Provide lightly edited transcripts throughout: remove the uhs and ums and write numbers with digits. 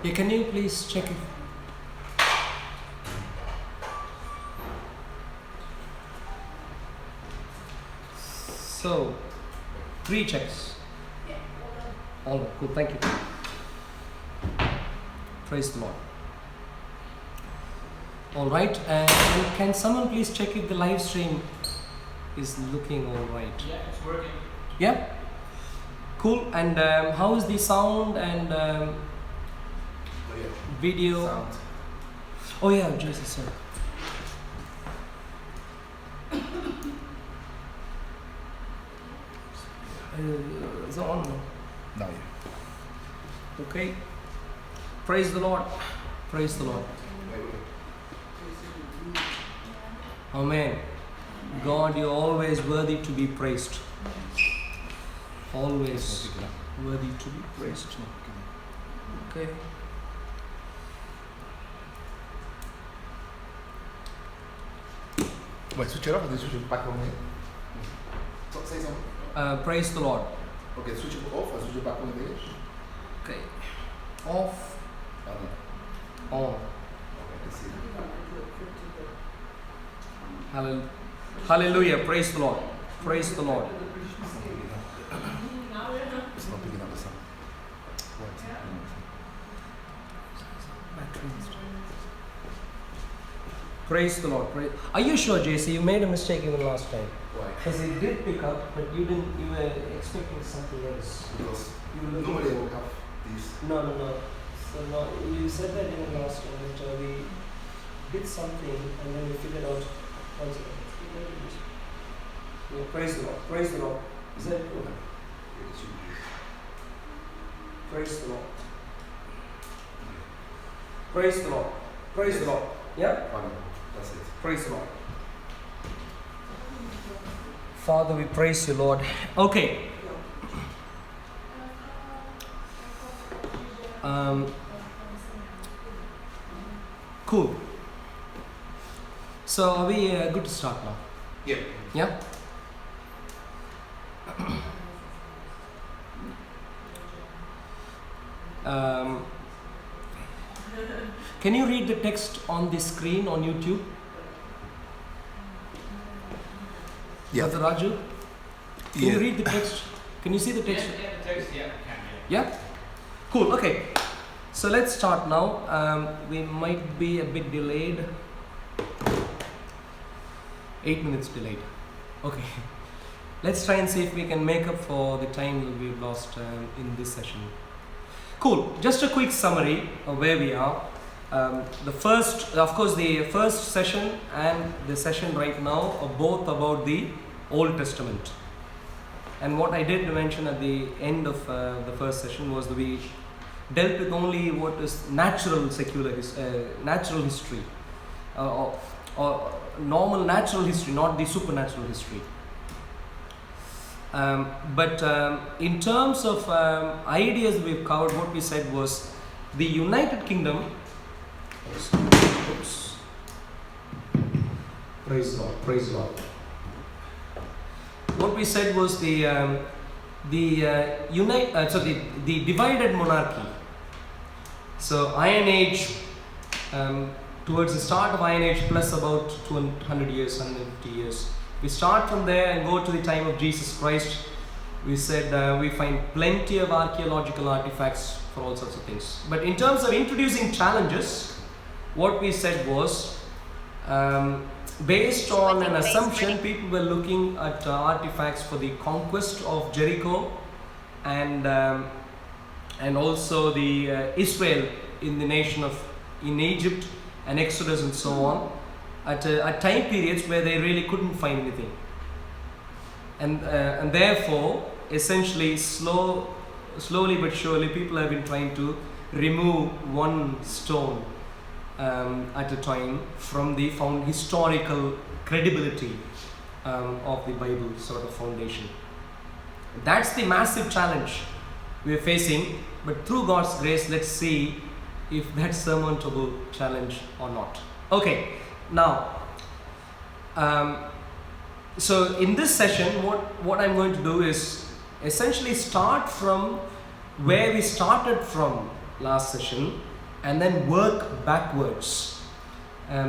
Yeah, can you please check it? So, 3 checks. All right, cool, thank you. Praise the Lord. All right, and can someone please check if the live stream is looking all right? Yeah, it's working. Yeah? Cool, and how is the sound and video? Sound. Oh yeah, Jesus, sorry. It's on now. Now, yeah. Okay. Praise the Lord. Praise the Lord. Amen. God, you're always worthy to be praised. Always worthy to be praised. Okay. Wait, switch it off and then switch it back on here. So, say something. Praise the Lord. Okay, switch it off and switch it back on again. Okay. Off. On. Okay, let's see. Hallelujah. Praise the Lord. Praise the Lord. It's not picking up the sound. Praise the Lord. Are you sure, JC? You made a mistake even last time. Why? Because it did pick up, but you didn't. You were expecting something else. Because You were looking normally I for- would have these. No. So no, you said that even last time that we did something and then we figured out. One second. Yeah, praise the Lord. Praise the Lord. Is that it? Okay. Praise the Lord. Praise the Lord. Praise the Lord. Yeah? That's it. Praise the Lord. Father, we praise you, Lord. Okay. Cool. So are we good to start now? Yeah. Yeah? Can you read the text on the screen on YouTube? Yeah. Brother Raju? Can you read the text? Can you see the text? Yeah, the text, yeah, I can, Yeah? Cool, okay. So let's start now. We might be a bit delayed. 8 minutes delayed. Okay. Let's try and see if we can make up for the time that we've lost in this session. Cool. Just a quick summary of where we are. The first session and the session right now are both about the Old Testament. And what I did mention at the end of the first session was that we dealt with only what is natural history, or normal natural history, not the supernatural history. But in terms of ideas we've covered, what we said was the United Kingdom. Oops. Praise the Lord. Praise the Lord. What we said was the divided monarchy. So Iron Age, towards the start of Iron Age, plus about 200 years, 150 years. We start from there and go to the time of Jesus Christ. We said we find plenty of archaeological artifacts for all sorts of things. But in terms of introducing challenges, what we said was, based on an assumption, people were looking at artifacts for the conquest of Jericho and also the Israel in the nation in Egypt and Exodus and so on, at time periods where they really couldn't find anything, and therefore essentially slowly but surely people have been trying to remove one stone at a time from the historical credibility of the Bible sort of foundation. That's the massive challenge we are facing, but through God's grace, let's see if that's surmountable challenge or not. Okay, now so in this session what I'm going to do is essentially start from where we started from last session, and then work backwards.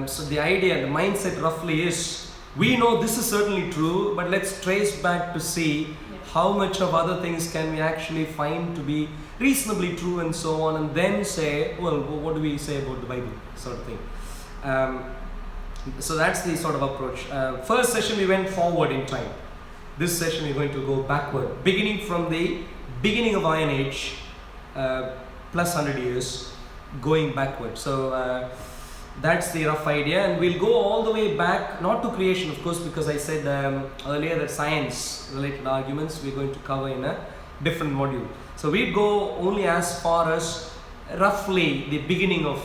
So the idea, the mindset roughly is, we know this is certainly true, but let's trace back to see how much of other things can we actually find to be reasonably true and so on, and then say, well, what do we say about the Bible, sort of thing. So that's the sort of approach. First session we went forward in time. This session we're going to go backward, beginning from the beginning of Iron Age, plus 100 years, going backward. So that's the rough idea, and we'll go all the way back, not to creation of course, because I said earlier that science related arguments we're going to cover in a different module. So we'd go only as far as roughly the beginning of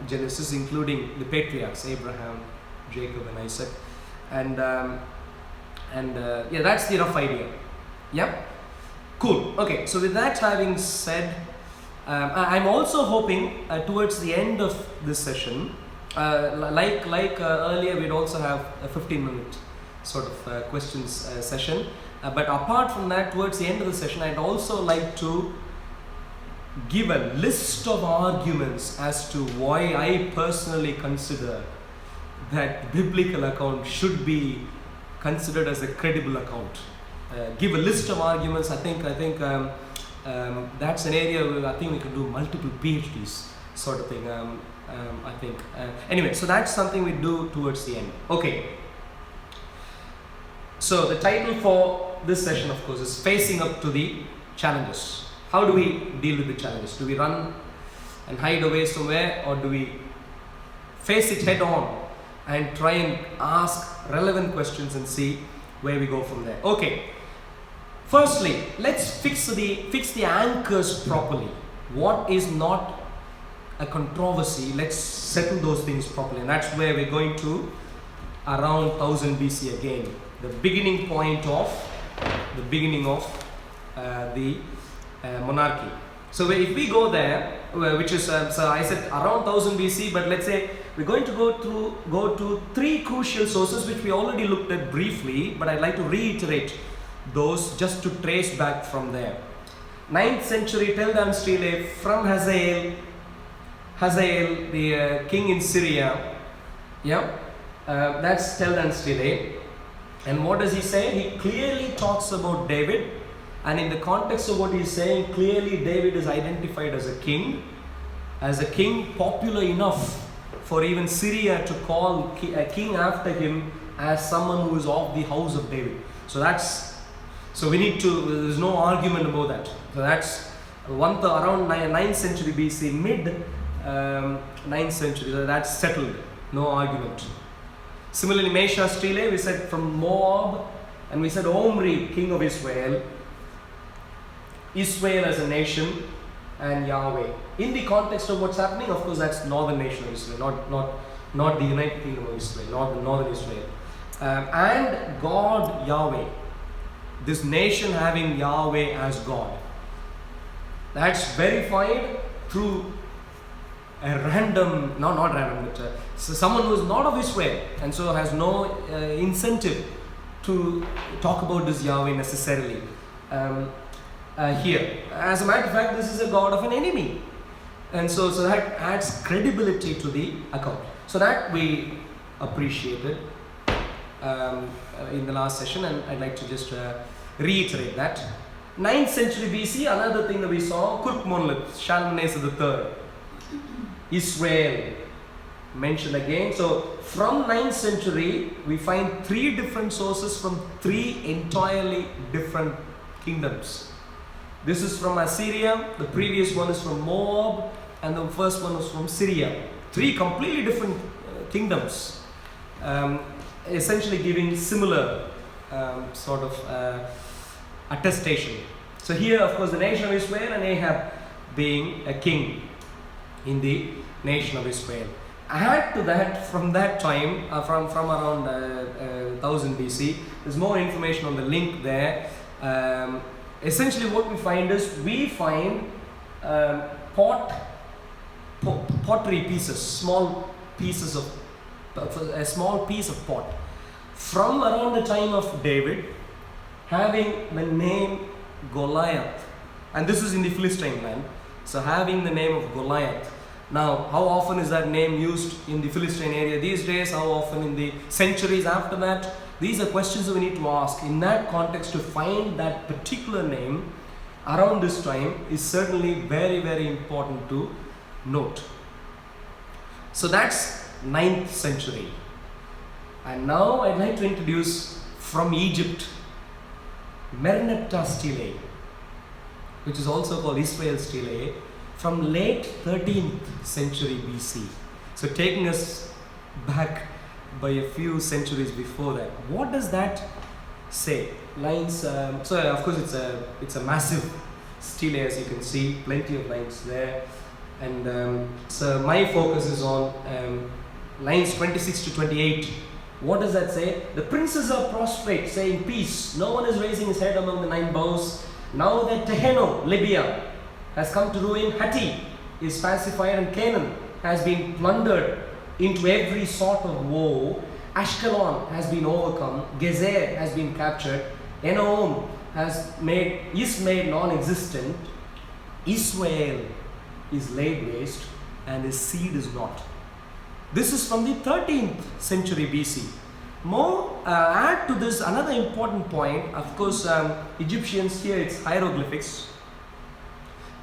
Genesis, including the patriarchs, Abraham, Jacob and Isaac, and yeah, that's the rough idea. Yeah, cool. Okay, so with that having said, I'm also hoping towards the end of this session, like earlier, we'd also have a 15-minute sort of questions session, but apart from that, towards the end of the session, I'd also like to give a list of arguments as to why I personally consider that biblical account should be considered as a credible account. Give a list of arguments. I think that's an area where I think we could do multiple PhDs sort of thing. I think anyway, so that's something we do towards the end. Okay, so the title for this session of course is Facing Up to the Challenges. How do we deal with the challenges? Do we run and hide away somewhere, or do we face it head on and try and ask relevant questions and see where we go from there? Okay, firstly, let's fix the anchors properly. What is not a controversy, let's settle those things properly, and that's where we're going to around 1000 BC again, the beginning point of the monarchy. So if we go there, which is so I said around 1000 BC, but let's say we're going to go to three crucial sources which we already looked at briefly, but I'd like to reiterate those just to trace back from there. 9th century Tel Dan Stele from Hazael, the king in Syria. Yeah, that's Tel Dan Stele. And what does he say? He clearly talks about David, and in the context of what he's saying, clearly David is identified as a king popular enough for even Syria to call a king after him as someone who is of the house of David. So we need to, there's no argument about that. So that's around 9th century BC, mid 9th century, so that's settled, no argument. Similarly, Mesha Stele, we said from Moab, and we said Omri, king of Israel as a nation, and Yahweh. In the context of what's happening, of course, that's northern nation of Israel, not the United Kingdom of Israel, not the northern Israel. And God, Yahweh. This nation having Yahweh as God. That's verified through a random, not random, but someone who is not of Israel and so has no incentive to talk about this Yahweh necessarily here. As a matter of fact, this is a God of an enemy, and so that adds credibility to the account. So that we appreciated in the last session, and I'd like to just reiterate that. 9th century BC, another thing that we saw, Kurk monolith, Shalmaneser III. Israel mentioned again. So from 9th century we find three different sources from three entirely different kingdoms. This is from Assyria, the previous one is from Moab, and the first one was from Syria. Three completely different kingdoms, essentially giving similar sort of attestation. So here of course the nation of Israel, and Ahab being a king in the nation of Israel. Add to that, from that time, from around 1000 BC, there's more information on the link there. Essentially what we find is, we find pottery pieces, small pieces of, a small piece of pot from around the time of David, having the name Goliath, and this is in the Philistine land, So having the name of Goliath. Now, how often is that name used in the Philistine area these days? How often in the centuries after that? These are questions that we need to ask. In that context, to find that particular name around this time is certainly very, very important to note. So that's 9th century. And now I'd like to introduce from Egypt, Merneptah Stele, which is also called Israel Stele, from late 13th century BC. So taking us back by a few centuries before that. What does that say? Lines, so of course it's a massive stele, as you can see, plenty of lines there. And so my focus is on lines 26 to 28. What does that say? The princes are prostrate, saying peace. No one is raising his head among the 9 bows. Now that Teheno, Libya, has come to ruin, Hatti is pacified, and Canaan has been plundered into every sort of woe. Ashkelon has been overcome. Gezer has been captured. Enom is made non-existent. Israel is laid waste, and his seed is not. This is from the 13th century BC. More, add to this another important point. Of course, Egyptians here, it's hieroglyphics,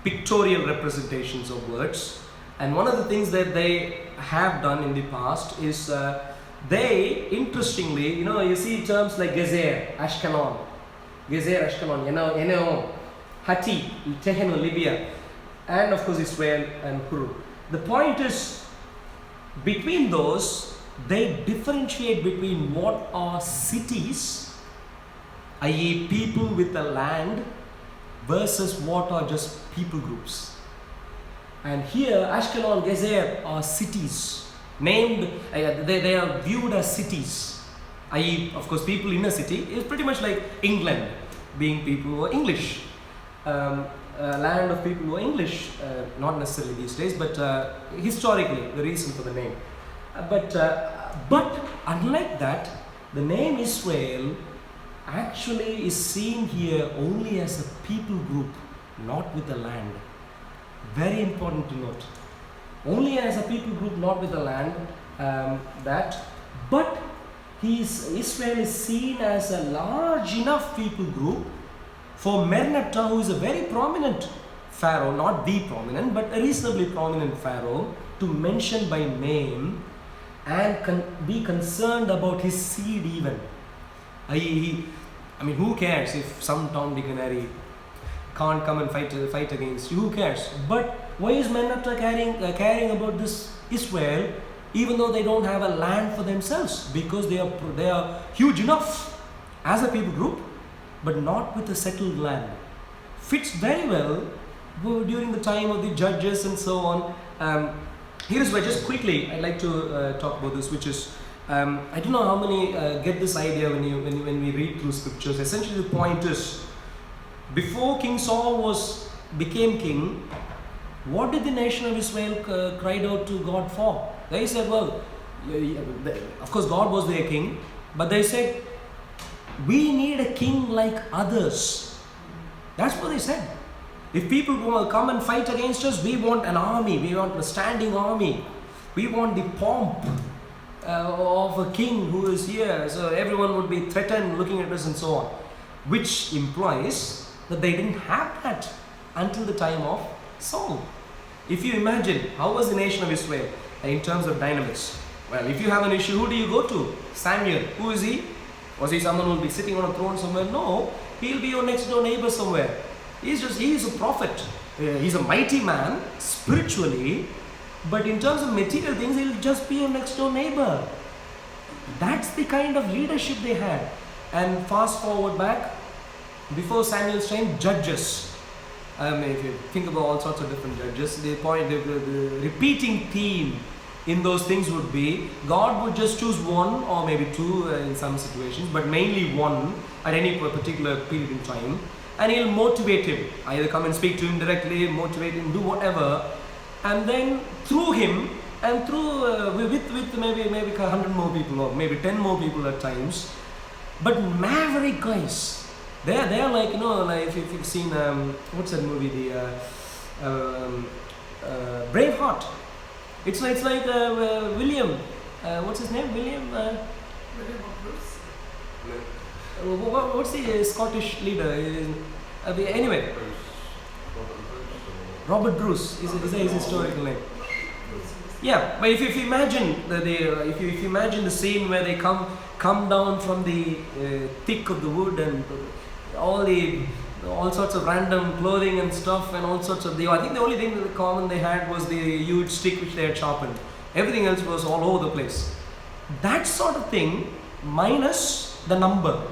pictorial representations of words. And one of the things that they have done in the past is they, interestingly, you see terms like Gezer, Ashkelon, Enom, Hatti, Teheno, Libya, and of course Israel and Huru. The point is, between those, they differentiate between what are cities, i.e. people with a land, versus what are just people groups. And here, Ashkelon, Gezer are cities, named, they are viewed as cities, i.e. of course people in a city is pretty much like England, being people who are English. Land of people who are English, not necessarily these days, but historically, the reason for the name. But unlike that, the name Israel actually is seen here only as a people group, not with the land. Very important to note. Only as a people group, not with the land. But Israel is seen as a large enough people group for Merneptah, who is a very prominent pharaoh, not the prominent, but a reasonably prominent pharaoh, to mention by name and be concerned about his seed even. I mean, who cares if some Tom, Dick and Harry can't come and fight against you? Who cares? But why is Merneptah caring about this Israel, even though they don't have a land for themselves? Because they are huge enough as a people group, but not with a settled land. Fits very well during the time of the judges and so on. Here is where, just quickly, I'd like to talk about this, which is, I don't know how many get this idea when we read through scriptures. Essentially, the point is, before King Saul became king, what did the nation of Israel cried out to God for? They said, well, of course God was their king, but they said, we need a king like others. That's what they said. If people will come and fight against us, we want an army, we want a standing army, we want the pomp of a king who is here, so everyone would be threatened looking at us and so on, which implies that they didn't have that until the time of Saul. If you imagine, how was the nation of Israel in terms of dynamics? Well, if you have an issue, who do you go to? Samuel. Who is he? Was he someone who will be sitting on a throne somewhere? No, he'll be your next door neighbor somewhere. He is a prophet. He's a mighty man spiritually, but in terms of material things, he'll just be your next door neighbor. That's the kind of leadership they had. And fast forward back, before Samuel's time, judges. If you think about all sorts of different judges, the repeating theme in those things would be, God would just choose one or maybe two in some situations, but mainly one at any particular period in time, and he'll motivate him, either come and speak to him directly, motivate him, do whatever, and then through him and through with maybe 100 more people or maybe 10 more people at times, but maverick guys. They're like, like if you've seen what's that movie, Braveheart. It's like William. What's his name? William. What's the Scottish leader? Anyway, Robert Bruce is his historical name. Yeah, but if you imagine if you imagine the scene where they come down from the thick of the wood and all sorts of random clothing and stuff and all sorts of I think the only thing common they had was the huge stick which they had sharpened. Everything else was all over the place. That sort of thing minus the number.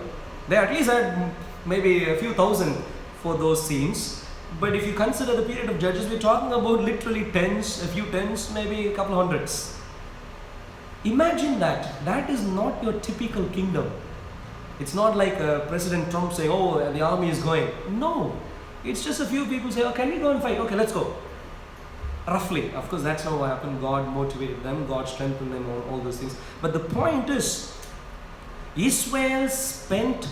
They at least had maybe a few thousand for those scenes. But if you consider the period of Judges, we're talking about literally tens, a few tens, maybe a couple hundreds. Imagine that. That is not your typical kingdom. It's not like President Trump saying, oh, the army is going. No. It's just a few people say, oh, can we go and fight? Okay, let's go. Roughly. Of course, that's not what happened. God motivated them. God strengthened them, all those things. But the point is, Israel spent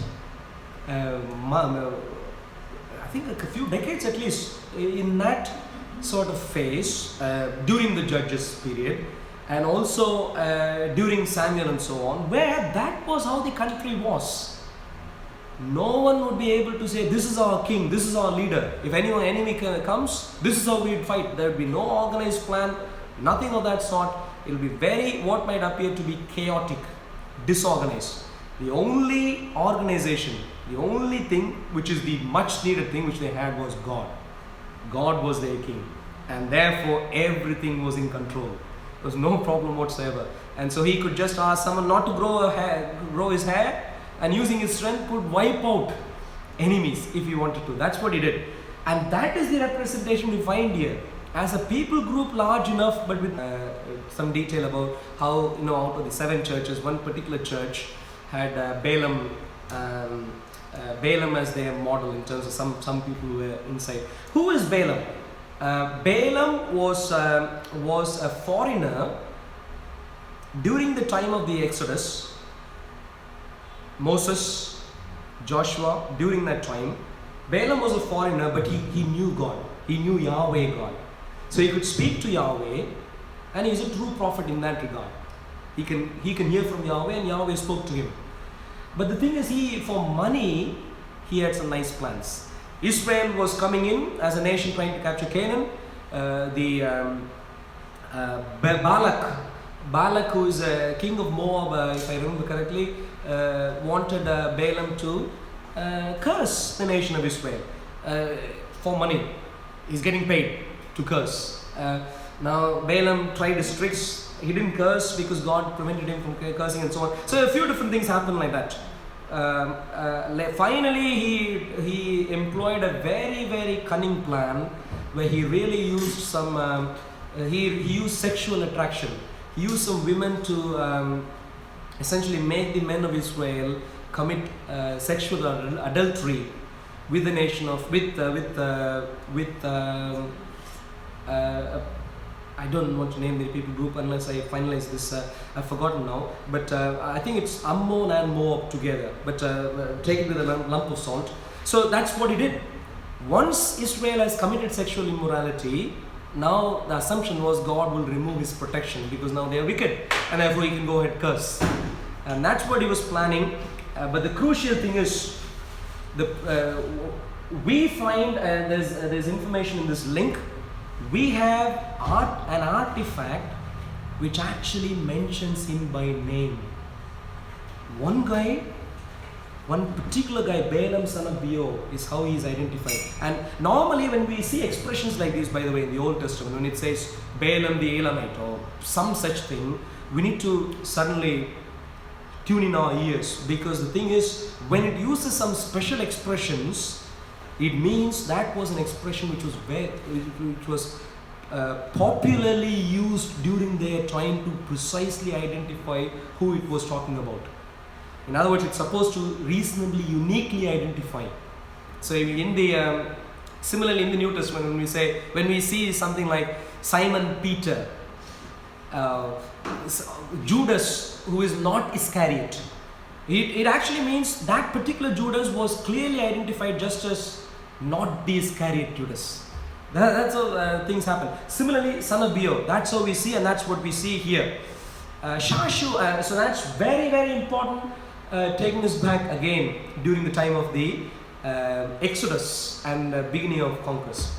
I think a few decades at least in that sort of phase during the Judges period, and also during Samuel and so on, where that was how the country was. No one would be able to say, this is our king, this is our leader. If enemy comes, this is how we'd fight. There would be no organized plan, nothing of that sort. It will be what might appear to be chaotic, disorganized. The only organization, the only thing which is the much needed thing which they had was God. God was their king, and therefore everything was in control. There was no problem whatsoever. And so he could just ask someone not to grow his hair, and using his strength could wipe out enemies if he wanted to. That's what he did. And that is the representation we find here. As a people group large enough, but with some detail about how, out of the 7 churches, one particular church had Balaam as their model in terms of some people who were inside. Who is Balaam? Balaam was a foreigner during the time of the Exodus. Moses, Joshua, during that time, Balaam was a foreigner, but he knew God. He knew Yahweh God. So he could speak to Yahweh, and he's a true prophet in that regard. He can hear from Yahweh, and Yahweh spoke to him. But the thing is, for money, he had some nice plans. Israel was coming in as a nation trying to capture Canaan. Balak, who is a king of Moab, if I remember correctly, wanted Balaam to curse the nation of Israel for money. He's getting paid to curse. Now Balaam tried his tricks. He didn't curse because God prevented him from cursing and so on. So a few different things happened like that. Finally, he employed a very, very cunning plan where he really used some. He used sexual attraction. He used some women to essentially make the men of Israel commit sexual adultery with the nation of I don't want to name the people group unless I finalize this. I've forgotten now, but I think it's Ammon and Moab together. But take it with a lump of salt. So that's what he did. Once Israel has committed sexual immorality, now the assumption was God will remove his protection because now they are wicked, and therefore he can go ahead curse. And that's what he was planning. But the crucial thing is, we find there's information in this link. We have an artifact which actually mentions him by name. One particular guy, Balaam son of Beor, is how he is identified. And normally when we see expressions like this, by the way, in the Old Testament, when it says Balaam the Elamite or some such thing, we need to suddenly tune in our ears, because the thing is, when it uses some special expressions, it means that was an expression which was popularly used during their trying to precisely identify who it was talking about. In other words, it's supposed to reasonably uniquely identify. So similarly in the New Testament, when we see something like Simon Peter, Judas, who is not Iscariot, it actually means that particular Judas was clearly identified just as not the Iscariot Judas. That's how things happen. Similarly, son of Beor, that's how we see, and that's what we see here. Shashu, so that's very, very important, taking us back again during the time of the Exodus and beginning of conquest.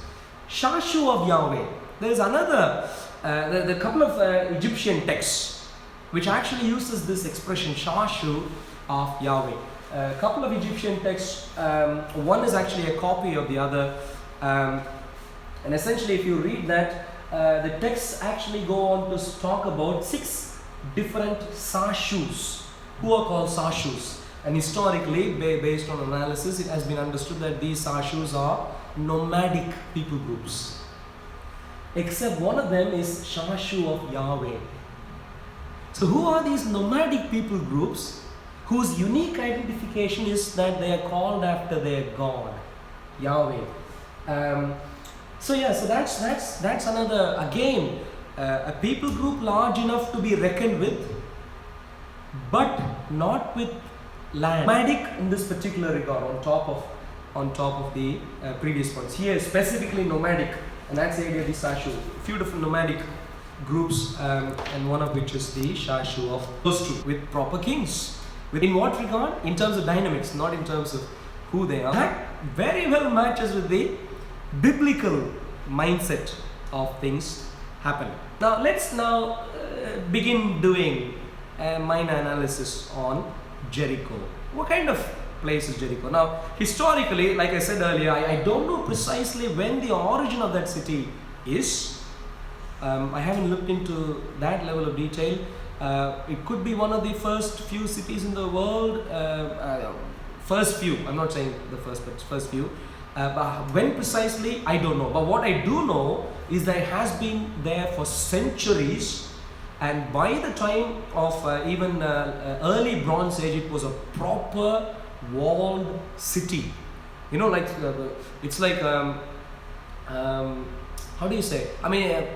Shashu of Yahweh. There is another, the couple of Egyptian texts which actually uses this expression, Shashu of Yahweh. A couple of Egyptian texts, one is actually a copy of the other. And essentially, if you read that, the texts actually go on to talk about 6 different Sashus, who are called Sashus. And historically, based on analysis, it has been understood that these Sashus are nomadic people groups. Except one of them is Shashu of Yahweh. So who are these nomadic people groups whose unique identification is that they are called after their God, Yahweh? So that's another, again, a people group large enough to be reckoned with, but not with land. Nomadic in this particular regard, on top of the previous points. Here specifically nomadic, and that's the idea of the Shashu. A few different nomadic groups, and one of which is the Shashu of those two, with proper kings. In what regard? In terms of dynamics, not in terms of who they are. That very well matches with the biblical mindset of things happen. Now let's begin doing a minor analysis on Jericho. What kind of place is Jericho? Now historically, like I said earlier, I don't know precisely when the origin of that city is. I haven't looked into that level of detail. It could be one of the first few cities in the world. First few, I'm not saying the first, but first few. But when precisely, I don't know. But what I do know is that it has been there for centuries, and by the time of even early Bronze Age, it was a proper walled city. You know, like it's like how do you say? I mean,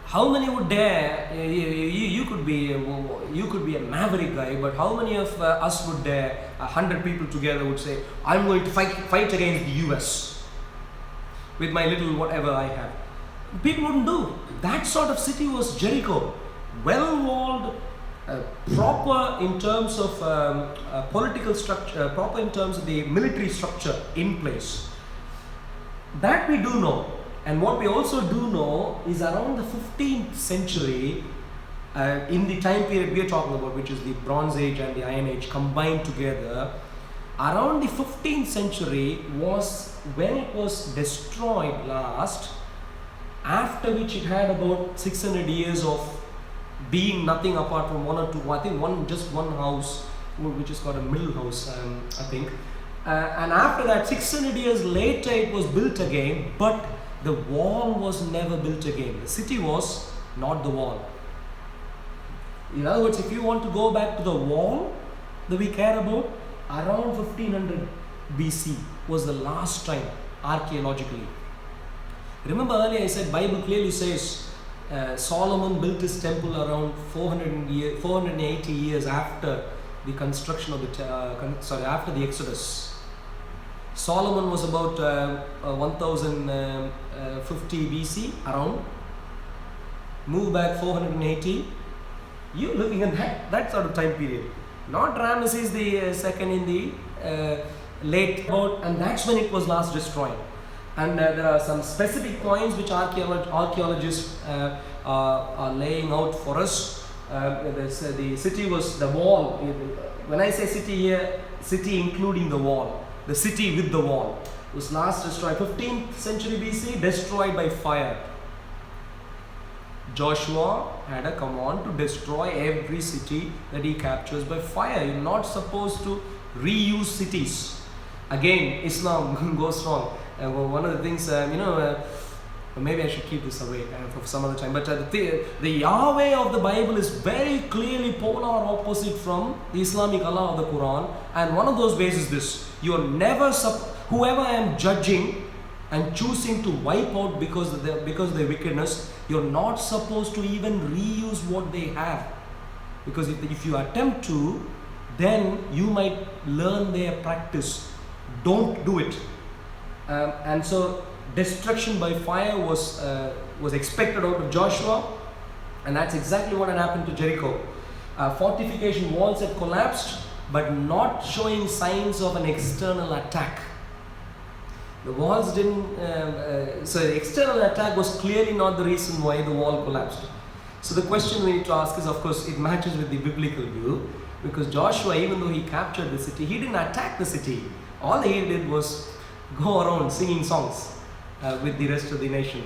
how many would dare? You could be a maverick guy, but how many of us would dare? 100 people together would say, "I'm going to fight against the US with my little whatever I have." People wouldn't do. That sort of city was Jericho, well walled, proper in terms of political structure, proper in terms of the military structure in place. That we do know. And what we also do know is around the 15th century, in the time period we are talking about, which is the Bronze Age and the Iron Age combined together, around the 15th century was when it was destroyed last, after which it had about 600 years of being nothing apart from one or two, I think just one house, which is called a middle house, I think. And after that, 600 years later, it was built again, but the wall was never built again. The city was not the wall. In other words, if you want to go back to the wall that we care about, around 1500 BC was the last time archaeologically. Remember earlier I said Bible clearly says Solomon built his temple around 480 years after the construction of after the Exodus. Solomon was about 1050 BC around. Move back 480. You're looking at that sort of time period. Not Ramesses the second in the late about, and that's when it was last destroyed. And there are some specific points which archaeologists are laying out for us. The city was the wall. When I say city here, city including the wall. The city with the wall was last destroyed 15th century BC, destroyed by fire. Joshua had a command to destroy every city that he captures by fire. You're not supposed to reuse cities. Again, Islam goes wrong. One of the things, maybe I should keep this away for some other time. But the Yahweh of the Bible is very clearly polar opposite from the Islamic Allah of the Quran. And one of those ways is this: you are never whoever I am judging and choosing to wipe out because of their wickedness, you're not supposed to even reuse what they have, because if you attempt to, then you might learn their practice. Don't do it. And so destruction by fire was expected out of Joshua, and that's exactly what had happened to Jericho. Fortification walls had collapsed, but not showing signs of an external attack. The walls didn't, so the external attack was clearly not the reason why the wall collapsed. So the question we need to ask is, of course, it matches with the biblical view, because Joshua, even though he captured the city, he didn't attack the city. All he did was go around singing songs with the rest of the nation.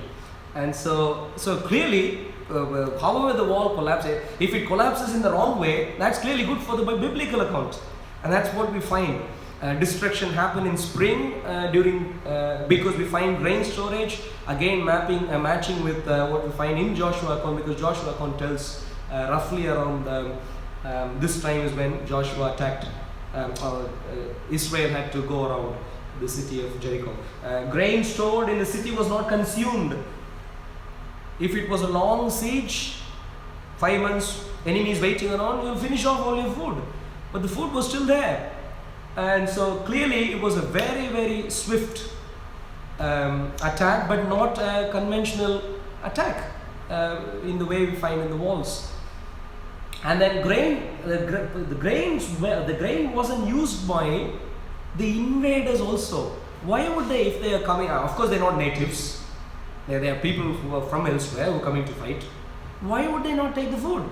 And so clearly, however the wall collapses, if it collapses in the wrong way, that's clearly good for the biblical account. And that's what we find. Destruction happened in spring because we find grain storage, again matching with what we find in Joshua account, because Joshua account tells roughly around this time is when Joshua attacked, Israel had to go around the city of Jericho. Grain stored in the city was not consumed. If it was a long siege, 5 months, enemies waiting around, you'll finish off all your food. But the food was still there. And so clearly it was a very, very swift attack, but not a conventional attack in the way we find in the walls. And then the grain wasn't used by the invaders also. Why would they, if they are coming? Of course, they're not natives. They are people who are from elsewhere who are coming to fight. Why would they not take the food?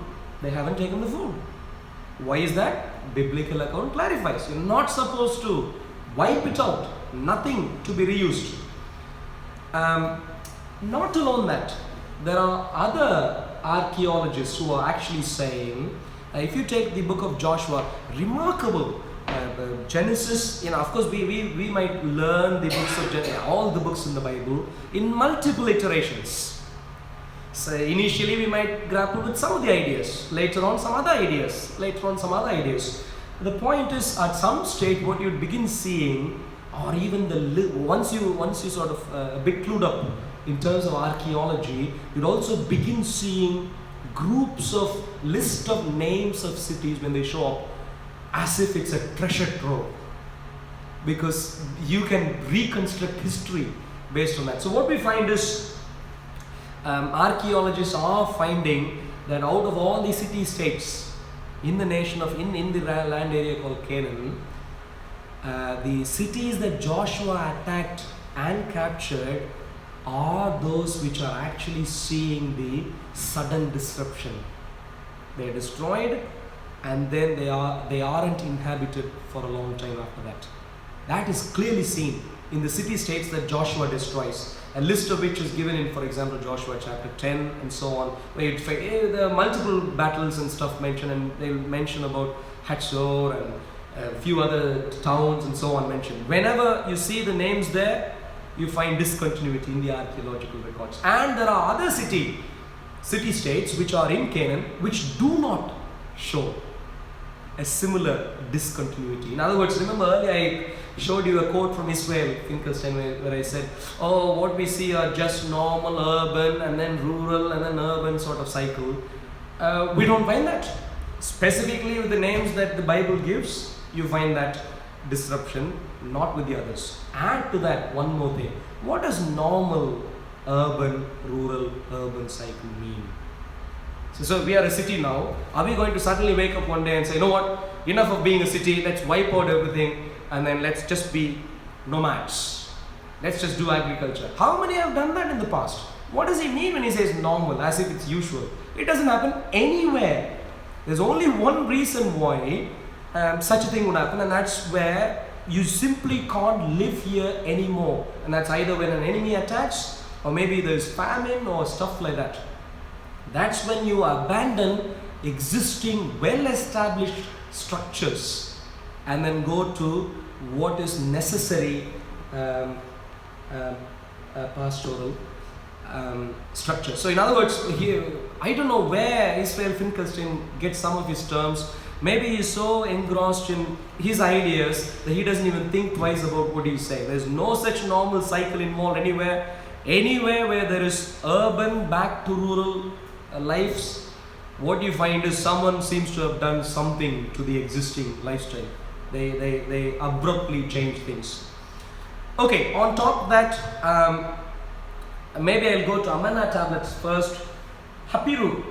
They haven't taken the food. Why is that? Biblical account clarifies. You're not supposed to wipe it out. Nothing to be reused. Not alone that, there are other archaeologists who are actually saying, if you take the book of Joshua, remarkable Genesis, of course we might learn the books of Genesis, all the books in the Bible in multiple iterations. So initially we might grapple with some of the ideas, later on some other ideas, The point is, at some stage what you begin seeing, or even once you sort of a bit clued up in terms of archaeology, you'd also begin seeing groups of list of names of cities when they show up, as if it's a treasure trove, because you can reconstruct history based on that. So what we find is, archaeologists are finding that out of all the city-states in the nation of in the land area called Canaan, the cities that Joshua attacked and captured are those which are actually seeing the sudden disruption. They are destroyed, and then they aren't inhabited for a long time after that. That is clearly seen in the city-states that Joshua destroys. A list of which is given in, for example, Joshua chapter 10 and so on, where you find there are multiple battles and stuff mentioned, and they'll mention about Hatzor and a few other towns and so on mentioned. Whenever you see the names there, you find discontinuity in the archaeological records. And there are other city-states which are in Canaan which do not show a similar discontinuity. In other words, remember earlier I showed you a quote from Israel Finkelstein where I said, what we see are just normal urban and then rural and then urban sort of cycle. We don't find that. Specifically with the names that the Bible gives, you find that disruption, not with the others. Add to that one more thing. What does normal urban, rural, urban cycle mean? So we are a city now. Are we going to suddenly wake up one day and say, you know what, enough of being a city, let's wipe out everything and then let's just be nomads. Let's just do agriculture. How many have done that in the past? What does he mean when he says normal, as if it's usual? It doesn't happen anywhere. There's only one reason why such a thing would happen, and that's where you simply can't live here anymore. And that's either when an enemy attacks, or maybe there's famine or stuff like that. That's when you abandon existing well-established structures and then go to what is necessary pastoral structure. So in other words, here, I don't know where Israel Finkelstein gets some of his terms. Maybe he's so engrossed in his ideas that he doesn't even think twice about what he's saying. There's no such normal cycle involved anywhere. Anywhere where there is urban back to rural lives, what you find is someone seems to have done something to the existing lifestyle. They abruptly change things. Okay, on top of that, maybe I'll go to Amarna tablets first. Hapiru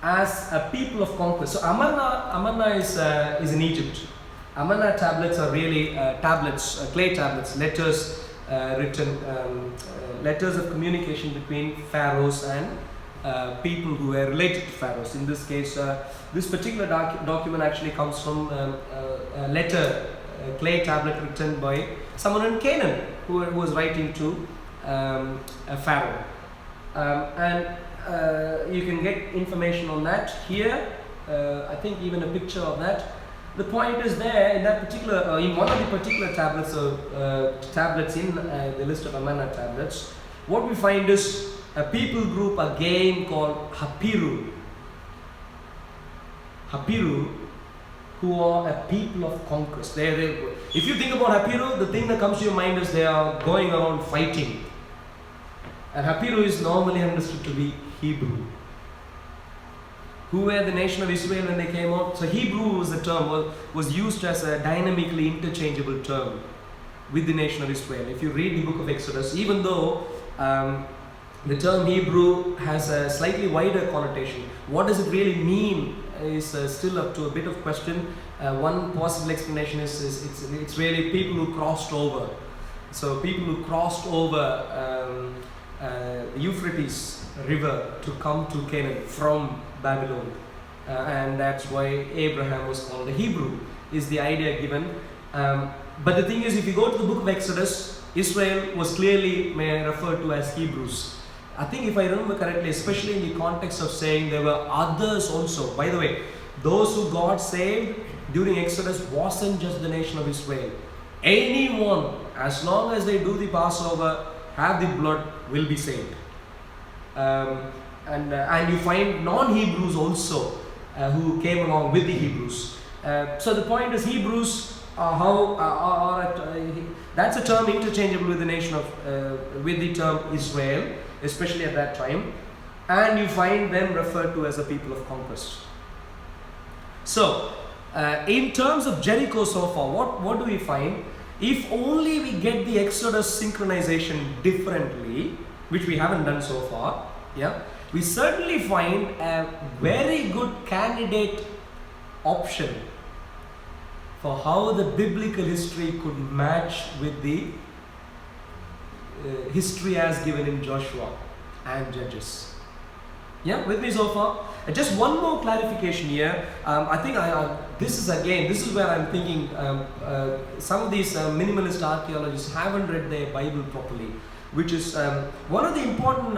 as a people of conquest. So Amarna is in Egypt. Amarna tablets are really tablets, clay tablets, letters written, letters of communication between pharaohs and people who were related to pharaohs. In this case, this particular document actually comes from a letter, a clay tablet written by someone in Canaan who was writing to a pharaoh. And you can get information on that here. I think even a picture of that. The point is there in that particular, in one of the particular tablets tablets in the list of Amarna tablets. What we find is a people group again called Hapiru. Hapiru, who are a people of conquest. If you think about Hapiru, the thing that comes to your mind is they are going around fighting. And Hapiru is normally understood to be Hebrew. Who were the nation of Israel when they came out? So Hebrew was the term, was used as a dynamically interchangeable term with the nation of Israel. If you read the book of Exodus, even though the term Hebrew has a slightly wider connotation, what does it really mean is still up to a bit of question. One possible explanation is it's really people who crossed over. So people who crossed over Euphrates River to come to Canaan from Babylon, and that's why Abraham was called a Hebrew, is the idea given. But the thing is, if you go to the book of Exodus, Israel was clearly referred to as Hebrews. I think if I remember correctly, especially in the context of saying there were others also. By the way, those who God saved during Exodus wasn't just the nation of Israel. Anyone, as long as they do the Passover, have the blood, will be saved. And you find non-Hebrews also who came along with the Hebrews. So the point is, Hebrews that's a term interchangeable with the nation of with the term Israel, especially at that time, and you find them referred to as a people of conquest. So in terms of Jericho so far, what do we find? If only we get the Exodus synchronization differently, which we haven't done so far, yeah, we certainly find a very good candidate option for how the biblical history could match with the history as given in Joshua and Judges. Yeah, with me so far? Just one more clarification here. I think this is where I'm thinking some of these minimalist archaeologists haven't read their Bible properly, which is one of the important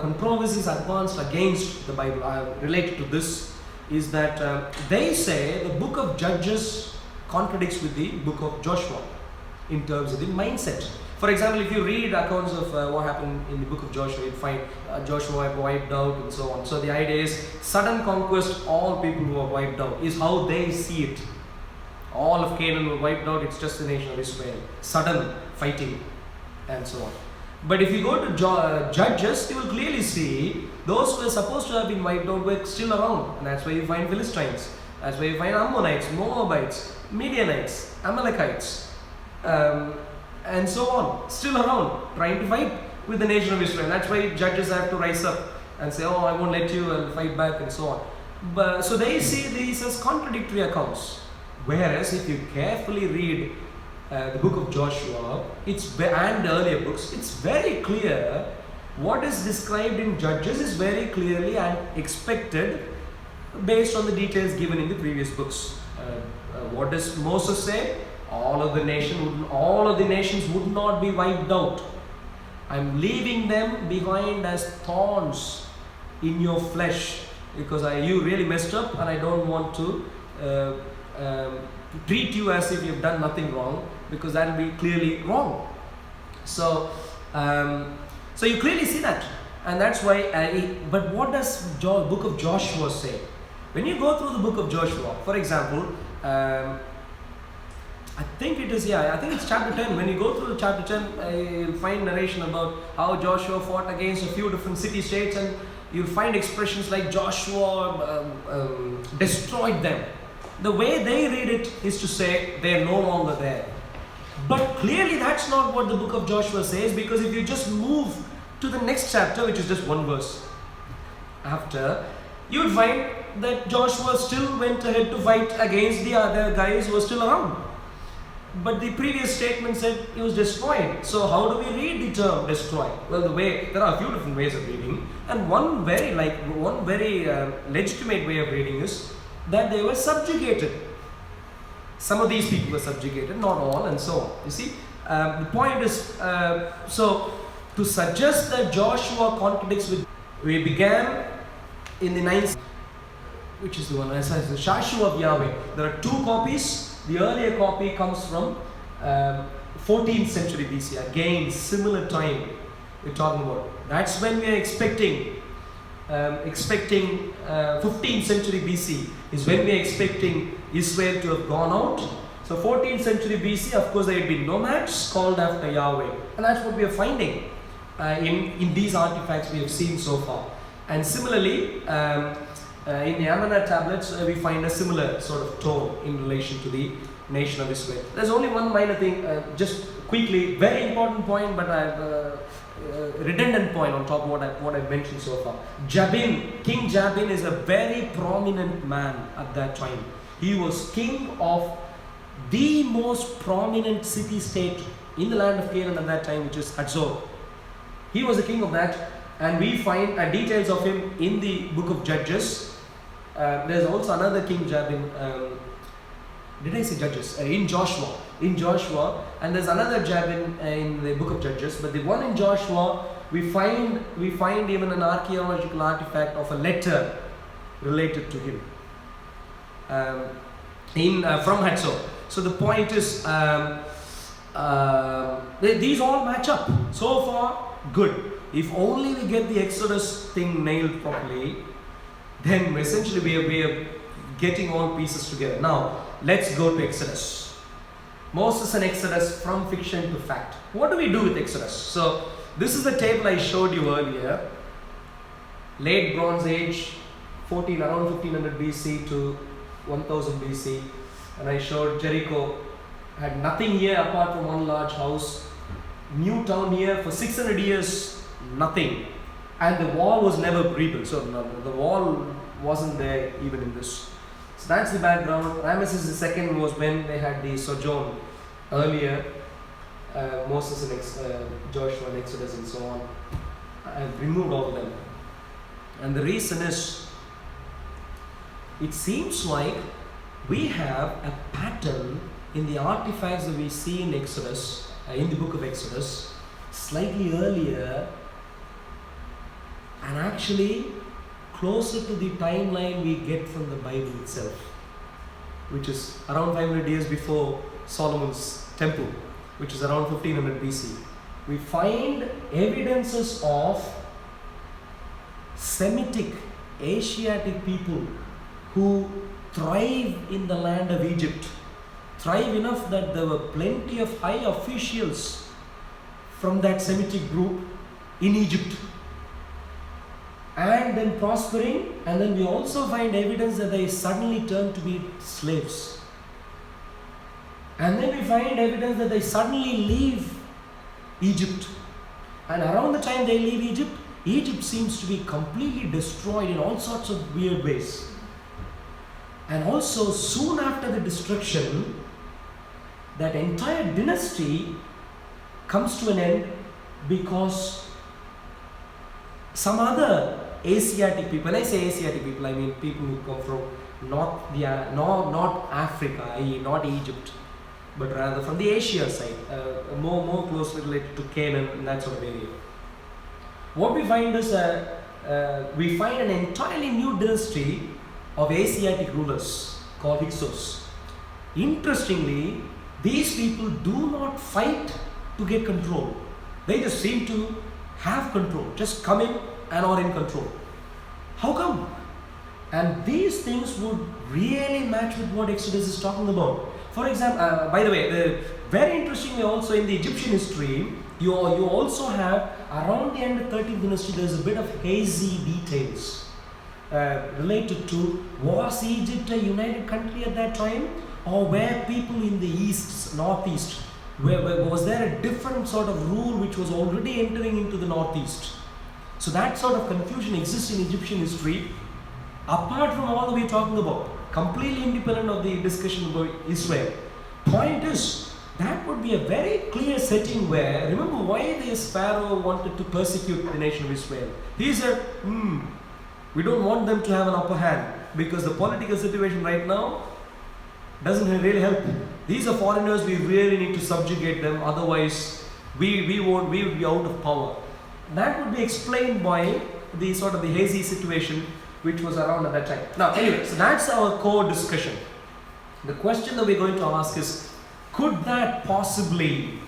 controversies advanced against the Bible related to this is that they say the book of Judges contradicts with the book of Joshua in terms of the mindset. For example, if you read accounts of what happened in the book of Joshua, you'll find Joshua wiped out and so on. So the idea is sudden conquest, all people who are wiped out, is how they see it. All of Canaan were wiped out, it's just the nation of Israel. Sudden fighting and so on. But if you go to Judges, you will clearly see those who were supposed to have been wiped out were still around. And that's where you find Philistines. That's where you find Ammonites, Moabites, Midianites, Amalekites, and so on, still around, trying to fight with the nation of Israel. That's why judges have to rise up and say, oh, I won't let you, and fight back and so on. But, so they see these as contradictory accounts. Whereas if you carefully read the book of Joshua and earlier books, it's very clear what is described in Judges is very clearly and expected based on the details given in the previous books. What does Moses say? All of the nations would not be wiped out. I'm leaving them behind as thorns in your flesh because you really messed up, and I don't want to treat you as if you've done nothing wrong, because that will be clearly wrong. So you clearly see that, and that's why. But what does book of Joshua say? When you go through the book of Joshua, for example, I think it's chapter 10. When you go through chapter 10, you'll find narration about how Joshua fought against a few different city-states, and you'll find expressions like Joshua destroyed them. The way they read it is to say they're no longer there. But clearly that's not what the book of Joshua says, because if you just move to the next chapter, which is just one verse after, you would find that Joshua still went ahead to fight against the other guys who were still around. But the previous statement said he was destroyed. So how do we read the term destroyed? Well, there are a few different ways of reading, and one very legitimate way of reading is that they were subjugated. Some of these people were subjugated, not all, and so on. You see, the point is, so to suggest that Joshua contradicts with, we began in the 9th, which is the one, as the Shashu of Yahweh. There are 2 copies. The earlier copy comes from 14th century BC. Again, similar time we're talking about. That's when we are expecting 15th century BC is when we are expecting Israel to have gone out. So 14th century BC, of course, there had been nomads called after Yahweh, and that's what we are finding in these artifacts we have seen so far. And similarly, in the Ammonite tablets, we find a similar sort of tone in relation to the nation of Israel. There's only one minor thing, just quickly, very important point, but I've redundant point on top of what I've mentioned so far. Jabin, King Jabin is a very prominent man at that time. He was king of the most prominent city-state in the land of Canaan at that time, which is Hazor. He was the king of that, and we find details of him in the book of Judges. There's also another king Jabin. Did I say Judges? In Joshua, and there's another Jabin in the book of Judges. But the one in Joshua, we find even an archaeological artifact of a letter related to him from Hazor. So the point is, these all match up. So far, good. If only we get the Exodus thing nailed properly, then essentially we are getting all pieces together. Now, let's go to Exodus. Moses and Exodus, from fiction to fact. What do we do with Exodus? So, this is the table I showed you earlier. Late Bronze Age, around 1500 BC to 1000 BC. And I showed Jericho had nothing here apart from one large house. New town here for 600 years, nothing. And the wall was never rebuilt. So the wall wasn't there even in this. So that's the background. Ramesses II was when they had the sojourn earlier. Moses and Joshua and Exodus and so on. I've removed all of them. And the reason is, it seems like we have a pattern in the artifacts that we see in Exodus, in the book of Exodus, slightly earlier, and actually closer to the timeline we get from the Bible itself, which is around 500 years before Solomon's temple, which is around 1500 BC. We find evidences of Semitic, Asiatic people who thrive in the land of Egypt, thrive enough that there were plenty of high officials from that Semitic group in Egypt, and then prospering. And then we also find evidence that they suddenly turned to be slaves, and then we find evidence that they suddenly leave Egypt, and around the time they leave Egypt, Egypt seems to be completely destroyed in all sorts of weird ways. And also soon after the destruction, that entire dynasty comes to an end because some other Asiatic people, when I say Asiatic people, I mean people who come from not Africa, i.e. not Egypt, but rather from the Asia side, more closely related to Canaan and that sort of area. What we find is we find an entirely new dynasty of Asiatic rulers called Hyksos. Interestingly, these people do not fight to get control. They just seem to have control, just come in and are in control. How come? And these things would really match with what Exodus is talking about. For example, by the way, very interestingly also in the Egyptian history, you also have around the end of 13th dynasty, there's a bit of hazy details related to, was Egypt a united country at that time, or were people in the east, northeast, Was there a different sort of rule which was already entering into the northeast? So that sort of confusion exists in Egyptian history, apart from all we're talking about, completely independent of the discussion about Israel. Point is, that would be a very clear setting where, remember why this Pharaoh wanted to persecute the nation of Israel. He said, we don't want them to have an upper hand because the political situation right now doesn't really help. These are foreigners, we really need to subjugate them, otherwise we would be out of power. That would be explained by the sort of the hazy situation which was around at that time. Now anyway, so that's our core discussion. The question that we're going to ask is, could that possibly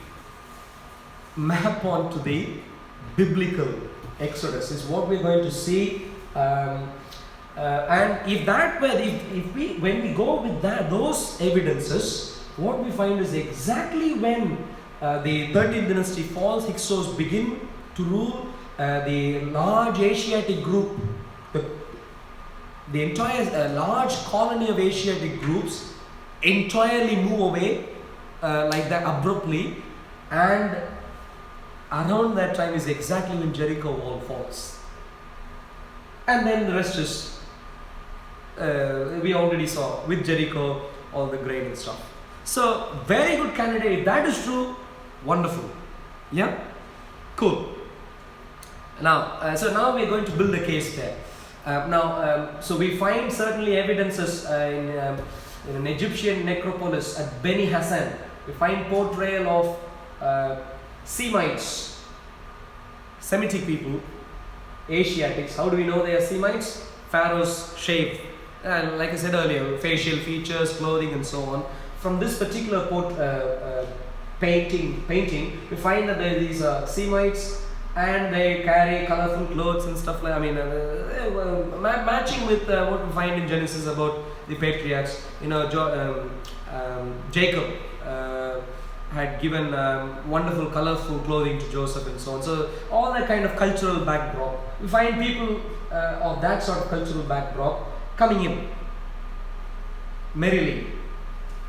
map onto the biblical Exodus? Is what we're going to see. And if that were, when we go with those evidences, what we find is exactly when the 13th dynasty falls, Hyksos begin to rule, the large Asiatic group, the entire large colony of Asiatic groups entirely move away like that abruptly, and around that time is exactly when Jericho wall falls. And then the rest is, we already saw with Jericho, all the grain and stuff. So, very good candidate. If that is true, wonderful. Yeah? Cool. Now, so now we are going to build a case there. So we find certainly evidences in an Egyptian necropolis at Beni Hassan. We find portrayal of Semites, Semitic people, Asiatics. How do we know they are Semites? Pharaoh's shave, and like I said earlier, facial features, clothing, and so on. From this particular painting, we find that there are these Semites, and they carry colorful clothes and stuff like. Matching with what we find in Genesis about the patriarchs. Jacob had given wonderful, colorful clothing to Joseph and so on. So all that kind of cultural backdrop. We find people of that sort of cultural backdrop coming in merrily.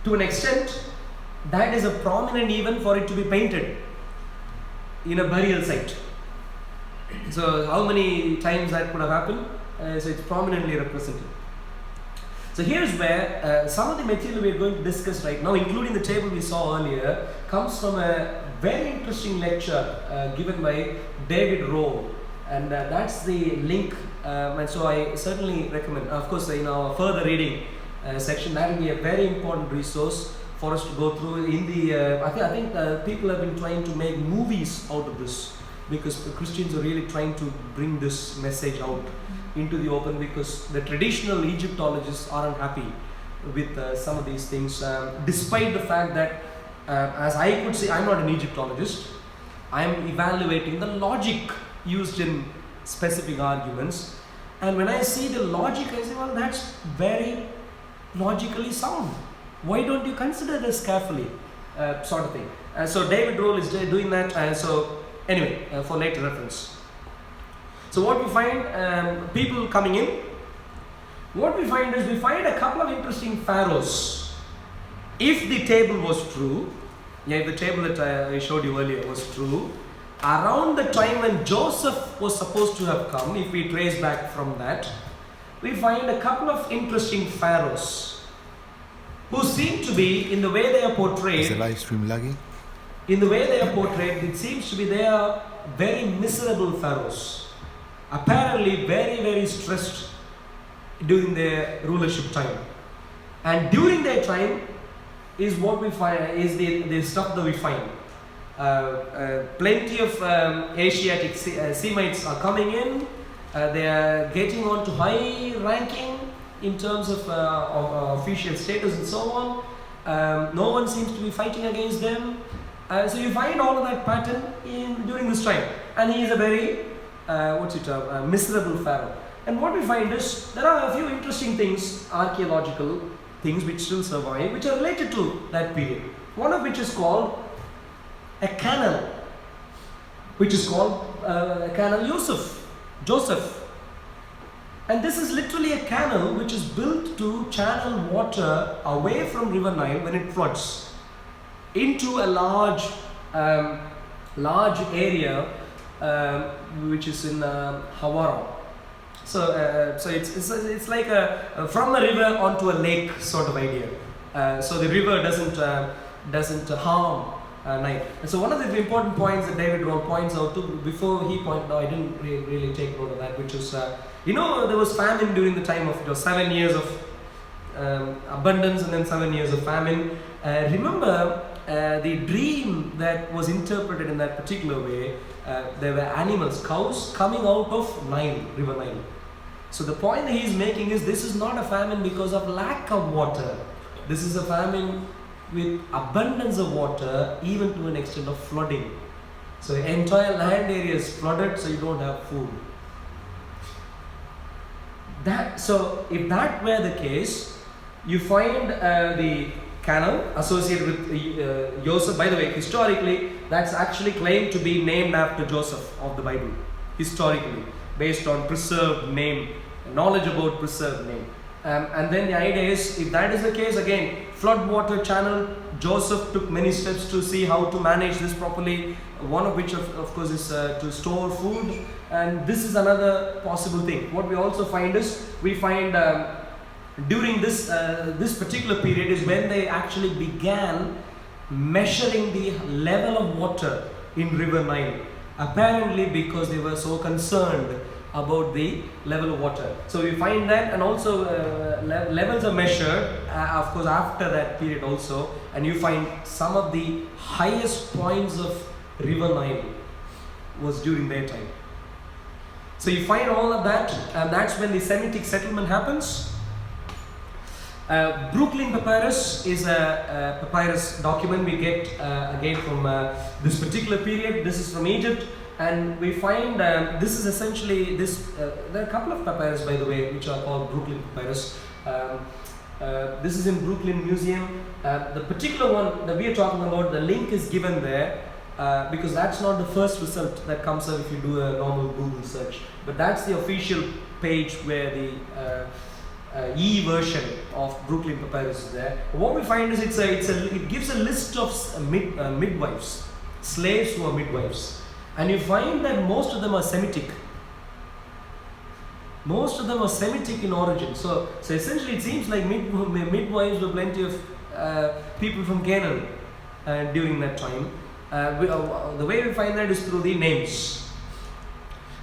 To an extent, that is a prominent even for it to be painted in a burial site. So how many times that could have happened? So it's prominently represented. So here's where some of the material we are going to discuss right now, including the table we saw earlier, comes from a very interesting lecture given by David Rowe, and that's the link. And so I certainly recommend, of course, in our further reading section, that will be a very important resource for us to go through. In the I think people have been trying to make movies out of this, because Christians are really trying to bring this message out into the open, because the traditional Egyptologists aren't happy with some of these things, despite the fact that, as I could say, I'm not an Egyptologist. I'm evaluating the logic used in specific arguments, and when I see the logic, I say, well, that's very logically sound. Why don't you consider this carefully, sort of thing. So David Rowe is doing that. So anyway, for later reference. So what we find, people coming in, what we find is we find a couple of interesting pharaohs. If the table was true, if the table that I showed you earlier was true, around the time when Joseph was supposed to have come, if we trace back from that, we find a couple of interesting pharaohs who seem to be, in the way they are portrayed, is the live stream lagging? In the way they are portrayed, it seems to be they are very miserable pharaohs. Apparently very, very stressed during their rulership time. And during their time is what we find, is the stuff that we find. Plenty of Asiatic Semites are coming in. They are getting on to high ranking in terms of official status and so on. No one seems to be fighting against them. So you find all of that pattern during this time. And he is a very miserable pharaoh. And what we find is there are a few interesting things, archaeological things which still survive, which are related to that period. One of which is called a canal, which is called Canal Joseph. And this is literally a canal which is built to channel water away from River Nile when it floods into a large area which is in Hawara. So it's like from a river onto a lake sort of idea. So the river doesn't harm night. And so one of the important points that David Rowe points out too, before he pointed out, I didn't really take note of that, which is there was famine during the time of 7 years of abundance and then 7 years of famine. Remember the dream that was interpreted in that particular way. There were animals, cows coming out of River Nile. So the point that he is making is this is not a famine because of lack of water. This is a famine with abundance of water, even to an extent of flooding. So the entire land area is flooded, so you don't have food. So if that were the case, you find the canal associated with Joseph. By the way, historically, that's actually claimed to be named after Joseph of the Bible. Historically, based on preserved name, knowledge about preserved name. And then the idea is, if that is the case, again, flood water channel, Joseph took many steps to see how to manage this properly, one of which of course is to store food, and this is another possible thing. What we also find is, during this particular period is when they actually began measuring the level of water in River Nile, apparently because they were so concerned about the level of water. So we find that, and also levels are measured of course after that period also, and you find some of the highest points of River Nile was during their time. So you find all of that, and that's when the Semitic settlement happens. Brooklyn Papyrus is a papyrus document we get again from this particular period. This is from Egypt, and we find this is essentially this. There are a couple of papyrus, by the way, which are called Brooklyn Papyrus. This is in Brooklyn Museum. The particular one that we are talking about, the link is given there because that's not the first result that comes up if you do a normal Google search, but that's the official page where the version of Brooklyn Papyrus is there. What we find is it gives a list of midwives, slaves who are midwives, and you find that most of them are Semitic. Most of them are Semitic in origin. So essentially, it seems like midwives were plenty of people from Canaan during that time. The way we find that is through the names.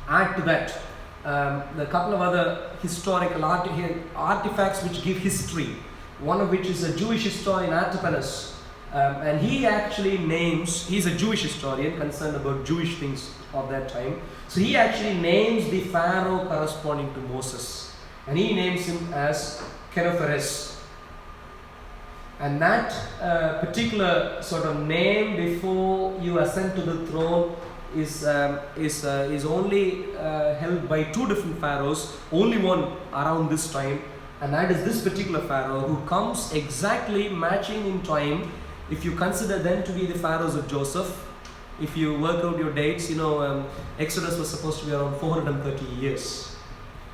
Add to that a couple of other historical artifacts which give history. One of which is a Jewish historian, Artapanus, and he actually names, he's a Jewish historian concerned about Jewish things of that time. So he actually names the pharaoh corresponding to Moses, and he names him as Kenopheres. And that particular sort of name before you ascend to the throne is only held by two different pharaohs, only one around this time, and that is this particular pharaoh who comes exactly matching in time. If you consider them to be the pharaohs of Joseph, if you work out your dates, Exodus was supposed to be around 430 years.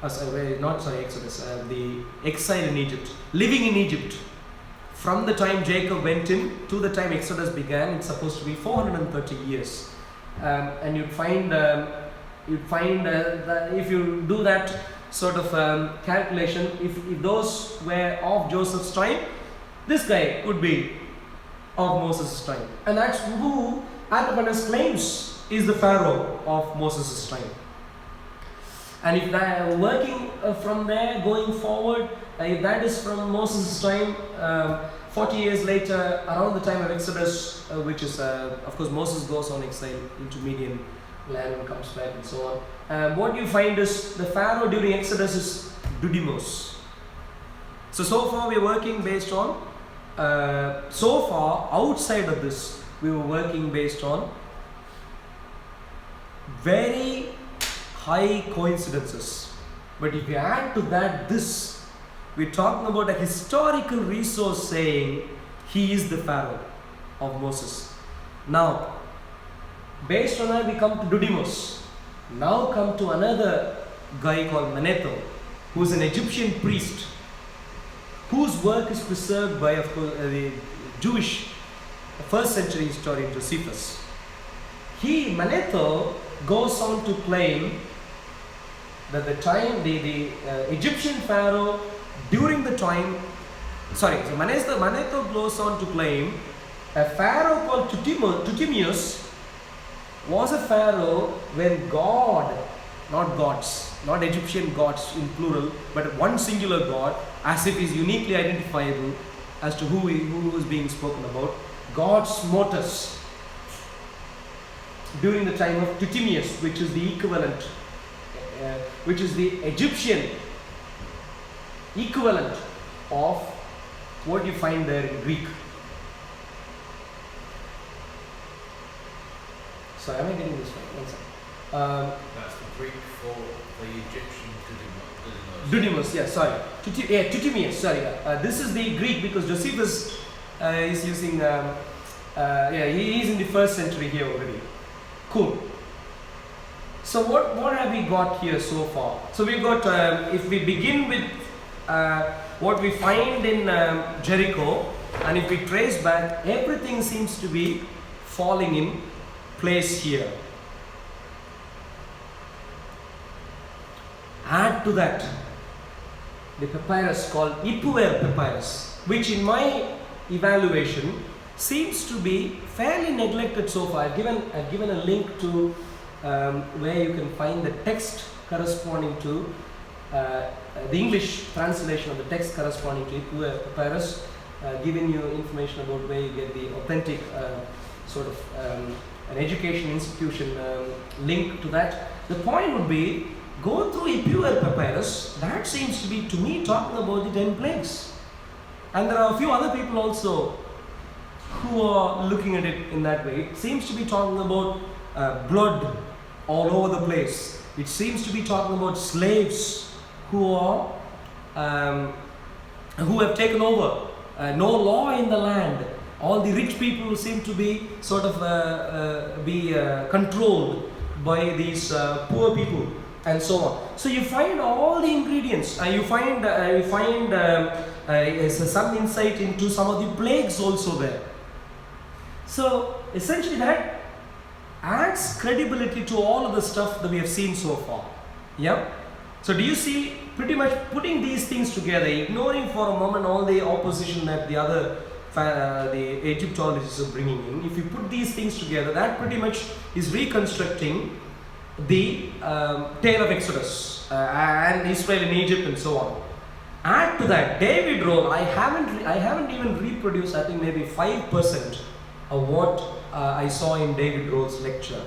Exodus, the exile in Egypt, living in Egypt. From the time Jacob went in to the time Exodus began, it's supposed to be 430 years. And you'd find that if you do that sort of calculation, if those were of Joseph's time, this guy would be of Moses' time, and that's who Artapanus claims is the pharaoh of Moses' time. And if that working from there going forward, if that is from Moses' time, 40 years later, around the time of Exodus, which is of course Moses goes on exile into Midian land and comes back and so on. What you find is the pharaoh during Exodus is Dudimos. So far we are working based on so far outside of this we were working based on very high coincidences. But if you add to that this, we're talking about a historical resource saying he is the pharaoh of Moses. Now, based on that we come to Dudimos. Now come to another guy called Manetho, who is an Egyptian priest, whose work is preserved by, of course, the Jewish first century historian Josephus. Manetho goes on to claim that the Egyptian pharaoh during the time, so Manetho goes on to claim a pharaoh called Tutmosis was a pharaoh when God, not gods, not Egyptian gods in plural, but one singular God, as if is uniquely identifiable as to who is being spoken about. God smote us during the time of Tutmosis, which is the equivalent, which is the Egyptian equivalent of what you find there in Greek. So am I getting this right? One second. That's the Greek for the Egyptian Dudimos, yeah, sorry. Tutmosis, sorry. This is the Greek because Josephus is using, he is in the first century here already. Cool. So what have we got here so far? So we've got, if we begin with what we find in Jericho, and if we trace back, everything seems to be falling in place here. Add to that the papyrus called Ipuwer papyrus, which in my evaluation seems to be fairly neglected so far. I've given a link to where you can find the text corresponding to the English translation of the text corresponding to Ipuwer papyrus, giving you information about where you get the authentic sort of an education institution link to that. The point would be, go through Ipuwer papyrus, that seems to be, to me, talking about the 10 plagues. And there are a few other people also who are looking at it in that way. It seems to be talking about blood all over the place. It seems to be talking about slaves who are who have taken over. No law in the land. All the rich people seem to be sort of controlled by these poor people, and so on. So you find all the ingredients. You find some insight into some of the plagues also there. So essentially that adds credibility to all of the stuff that we have seen so far. Yeah. So do you see, pretty much putting these things together, ignoring for a moment all the opposition that the other the Egyptologists are bringing in, if you put these things together, that pretty much is reconstructing the tale of Exodus and Israel in Egypt and so on. Add to that David role. I haven't even reproduced, I think maybe 5% of what I saw in David Roll's lecture.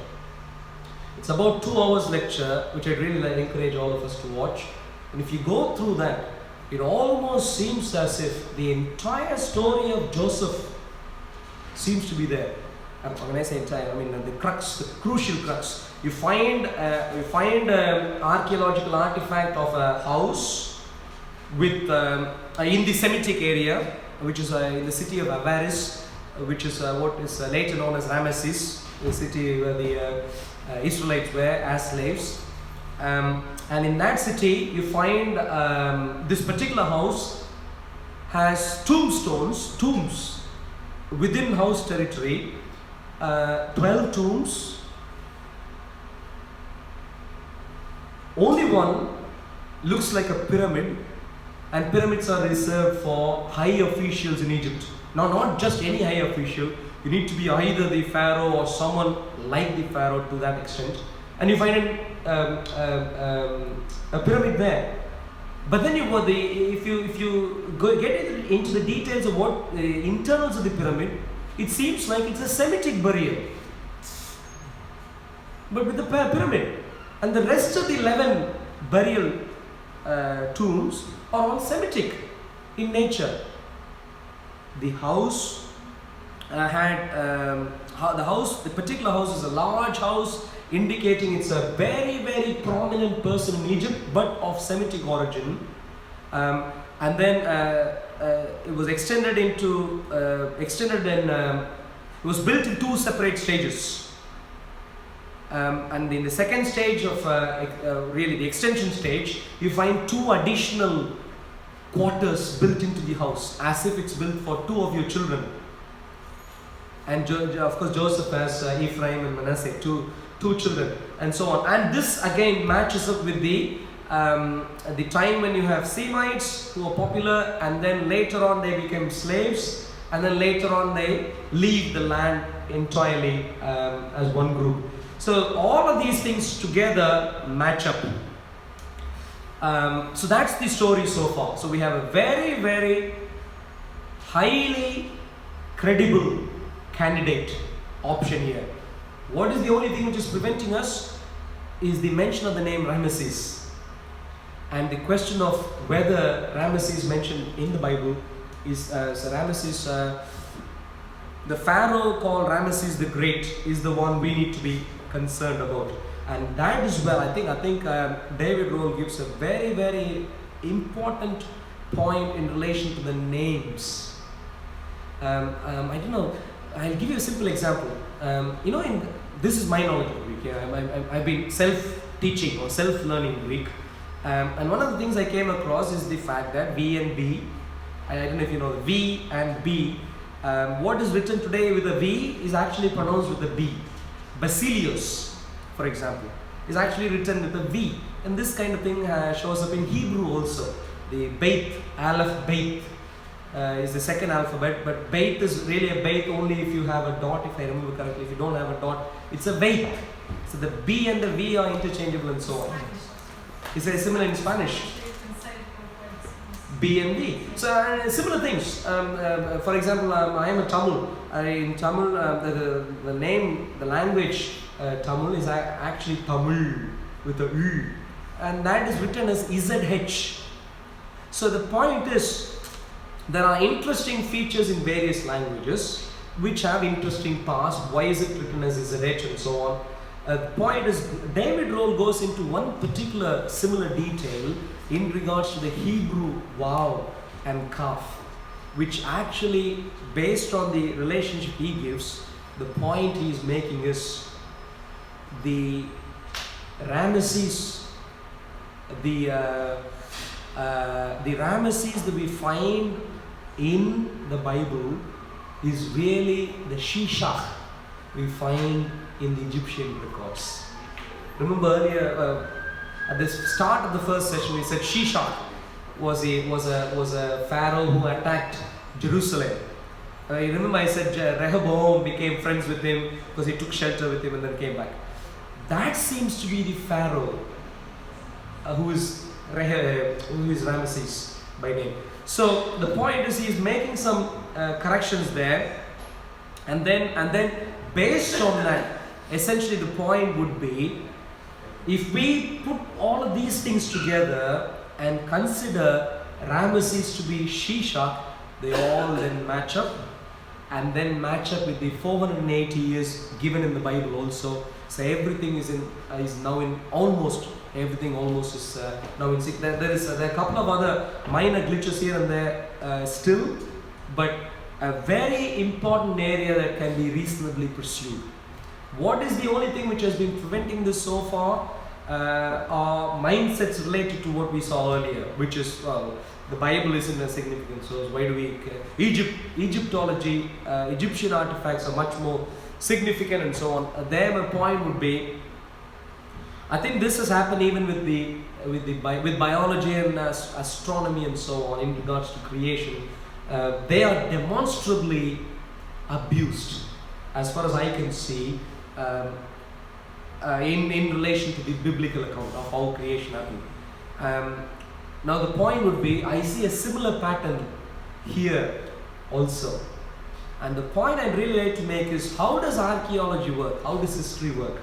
It's about 2 hours lecture, which I'd really encourage all of us to watch. And if you go through that, it almost seems as if the entire story of Joseph seems to be there. And when I say entire, I mean the crux, the crucial crux. You find archaeological artifact of a house with in the Semitic area, which is in the city of Avaris, which is what is later known as Ramesses, the city where the Israelites were as slaves. And in that city, you find this particular house has tombs within house territory, 12 tombs. Only one looks like a pyramid, and pyramids are reserved for high officials in Egypt. Now, not just any high official, you need to be either the pharaoh or someone like the pharaoh to that extent. And you find a pyramid there. But then if you get into the details of what the internals of the pyramid, it seems like it's a Semitic burial, but with the pyramid. And the rest of the 11 burial tombs are all Semitic in nature. The house the particular house is a large house, indicating it's a very, very prominent person in Egypt, but of Semitic origin. And then it was extended and it was built in 2 separate stages. And in the second stage of really the extension stage, you find 2 additional quarters built into the house, as if it's built for 2 of your children. and of course Joseph has Ephraim and Manasseh, two children, and so on. And this again matches up with the time when you have Semites who are popular, and then later on they became slaves, and then later on they leave the land entirely as one group. So all of these things together match up. So that's the story so far. So we have a very, very highly credible candidate option here. What is the only thing which is preventing us is the mention of the name Ramesses. And the question of whether Ramesses is mentioned in the Bible is so Ramesses, the Pharaoh called Ramesses the Great is the one we need to be concerned about. And that is where I think David Rohl gives a very, very important point in relation to the names. I don't know, I'll give you a simple example. This is my knowledge of Greek. I've been self-teaching or self-learning Greek. And one of the things I came across is the fact that V and B, I don't know if you know, V and B, what is written today with a V is actually pronounced with a B. Basilios, for example, is actually written with a V. And this kind of thing shows up in Hebrew also. The Beit, Aleph, Beit is the second alphabet, but Beit is really a Beit only if you have a dot, if I remember correctly. If you don't have a dot, it's a Beit. So the B and the V are interchangeable and so on. Is it similar in Spanish? B and D. So similar things. For example, I am a Tamil. In Tamil, the name, the language Tamil is actually Tamil with a U, and that is written as ZH. So the point is, there are interesting features in various languages which have interesting past. Why is it written as ZH and so on? The point is, David Rohl goes into one particular similar detail in regards to the Hebrew Vav and Kaf, which actually, based on the relationship he gives, the point he is making is the Ramesses, the Ramesses that we find in the Bible is really the Shishak we find in the Egyptian records. Remember earlier at the start of the first session we said Shishak was a pharaoh who attacked Jerusalem. You remember I said Rehoboam became friends with him because he took shelter with him and then came back. That seems to be the pharaoh who is Ramesses by name. So the point is, he is making some corrections there, and then based on that, essentially the point would be, if we put all of these things together and consider Ramesses to be Shishak, they all then match up, and then match up with the 480 years given in the Bible also. So everything is now in almost everything almost is now in sync. There are a couple of other minor glitches here and there still, but a very important area that can be reasonably pursued. What is the only thing which has been preventing this so far? Are mindsets related to what we saw earlier, which is, well, the Bible isn't a significant source. Why do we care? Egyptology, Egyptian artifacts are much more significant and so on. There my point would be, I think this has happened even with biology and astronomy and so on in regards to creation. They are demonstrably abused, as far as I can see, in relation to the biblical account of how creation happened. Now the point would be, I see a similar pattern here also. And the point I'd really like to make is, how does archaeology work? How does history work?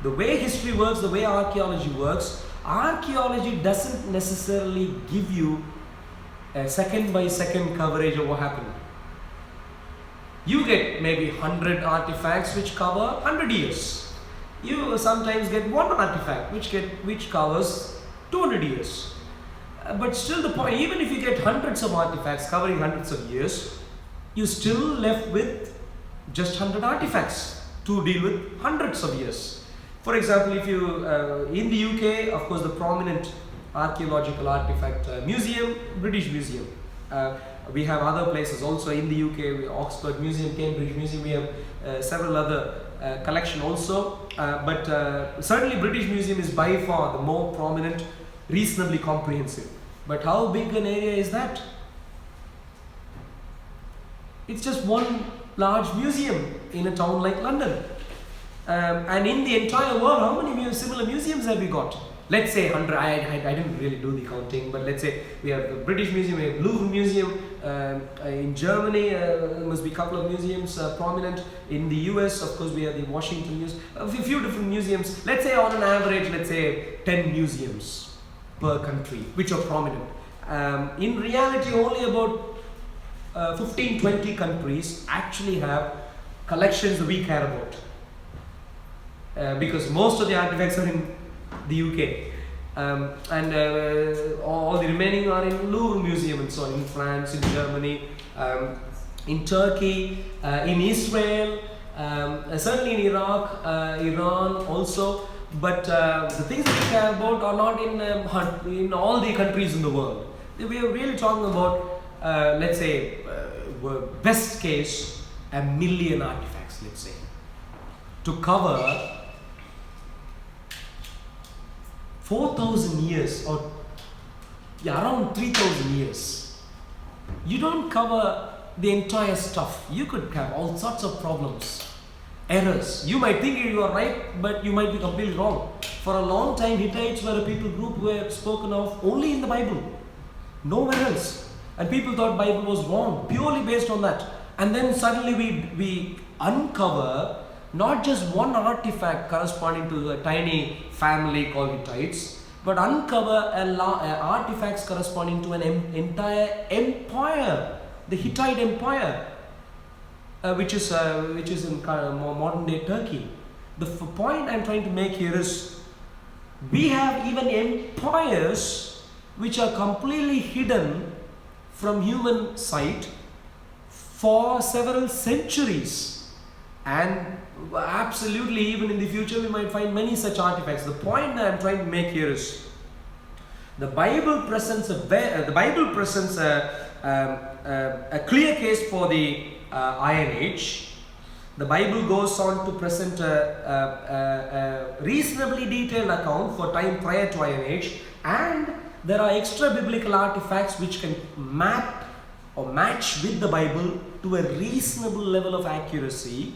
The way history works, the way archaeology works, archaeology doesn't necessarily give you a second by second coverage of what happened. You get maybe 100 artifacts which cover 100 years. You sometimes get one artifact which covers 200 years. But still the point, even if you get hundreds of artifacts covering hundreds of years, you're still left with just 100 artifacts to deal with hundreds of years. For example, if you, in the UK, of course, the prominent archaeological artifact museum, British Museum. We have other places also in the UK, Oxford Museum, Cambridge Museum, we have several other collection also. But certainly British Museum is by far the more prominent, reasonably comprehensive. But how big an area is that? It's just one large museum in a town like London. And in the entire world, how many similar museums have we got? Let's say 100, I didn't really do the counting, but let's say we have the British Museum, we have Louvre Museum, in Germany there must be a couple of museums prominent, in the US of course we have the Washington Museum, a few different museums, let's say on an average, let's say 10 museums per country which are prominent. In reality only about 15-20 countries actually have collections that we care about. Because most of the artifacts are in the UK, and all the remaining are in Louvre Museum and so on, in France, in Germany, in Turkey, in Israel, certainly in Iraq, Iran also. But the things that we care about are not in all the countries in the world. We are really talking about, let's say, best case, 1 million artifacts, let's say, to cover 4,000 years or around 3,000 years. You don't cover the entire stuff. You could have all sorts of problems, errors. You might think you are right, but you might be completely wrong. For a long time, Hittites were a people group who were spoken of only in the Bible, nowhere else. And people thought Bible was wrong, purely based on that. And then suddenly we uncover not just one artifact corresponding to a tiny family called Hittites, but uncover artifacts corresponding to an entire empire, the Hittite Empire, which is in modern day Turkey. The point I'm trying to make here is, we have even empires which are completely hidden from human sight for several centuries, and absolutely even in the future we might find many such artifacts. The point that I'm trying to make here is, the Bible presents a clear case for the Iron Age. The Bible goes on to present a reasonably detailed account for time prior to Iron Age, and there are extra biblical artifacts which can map or match with the Bible to a reasonable level of accuracy.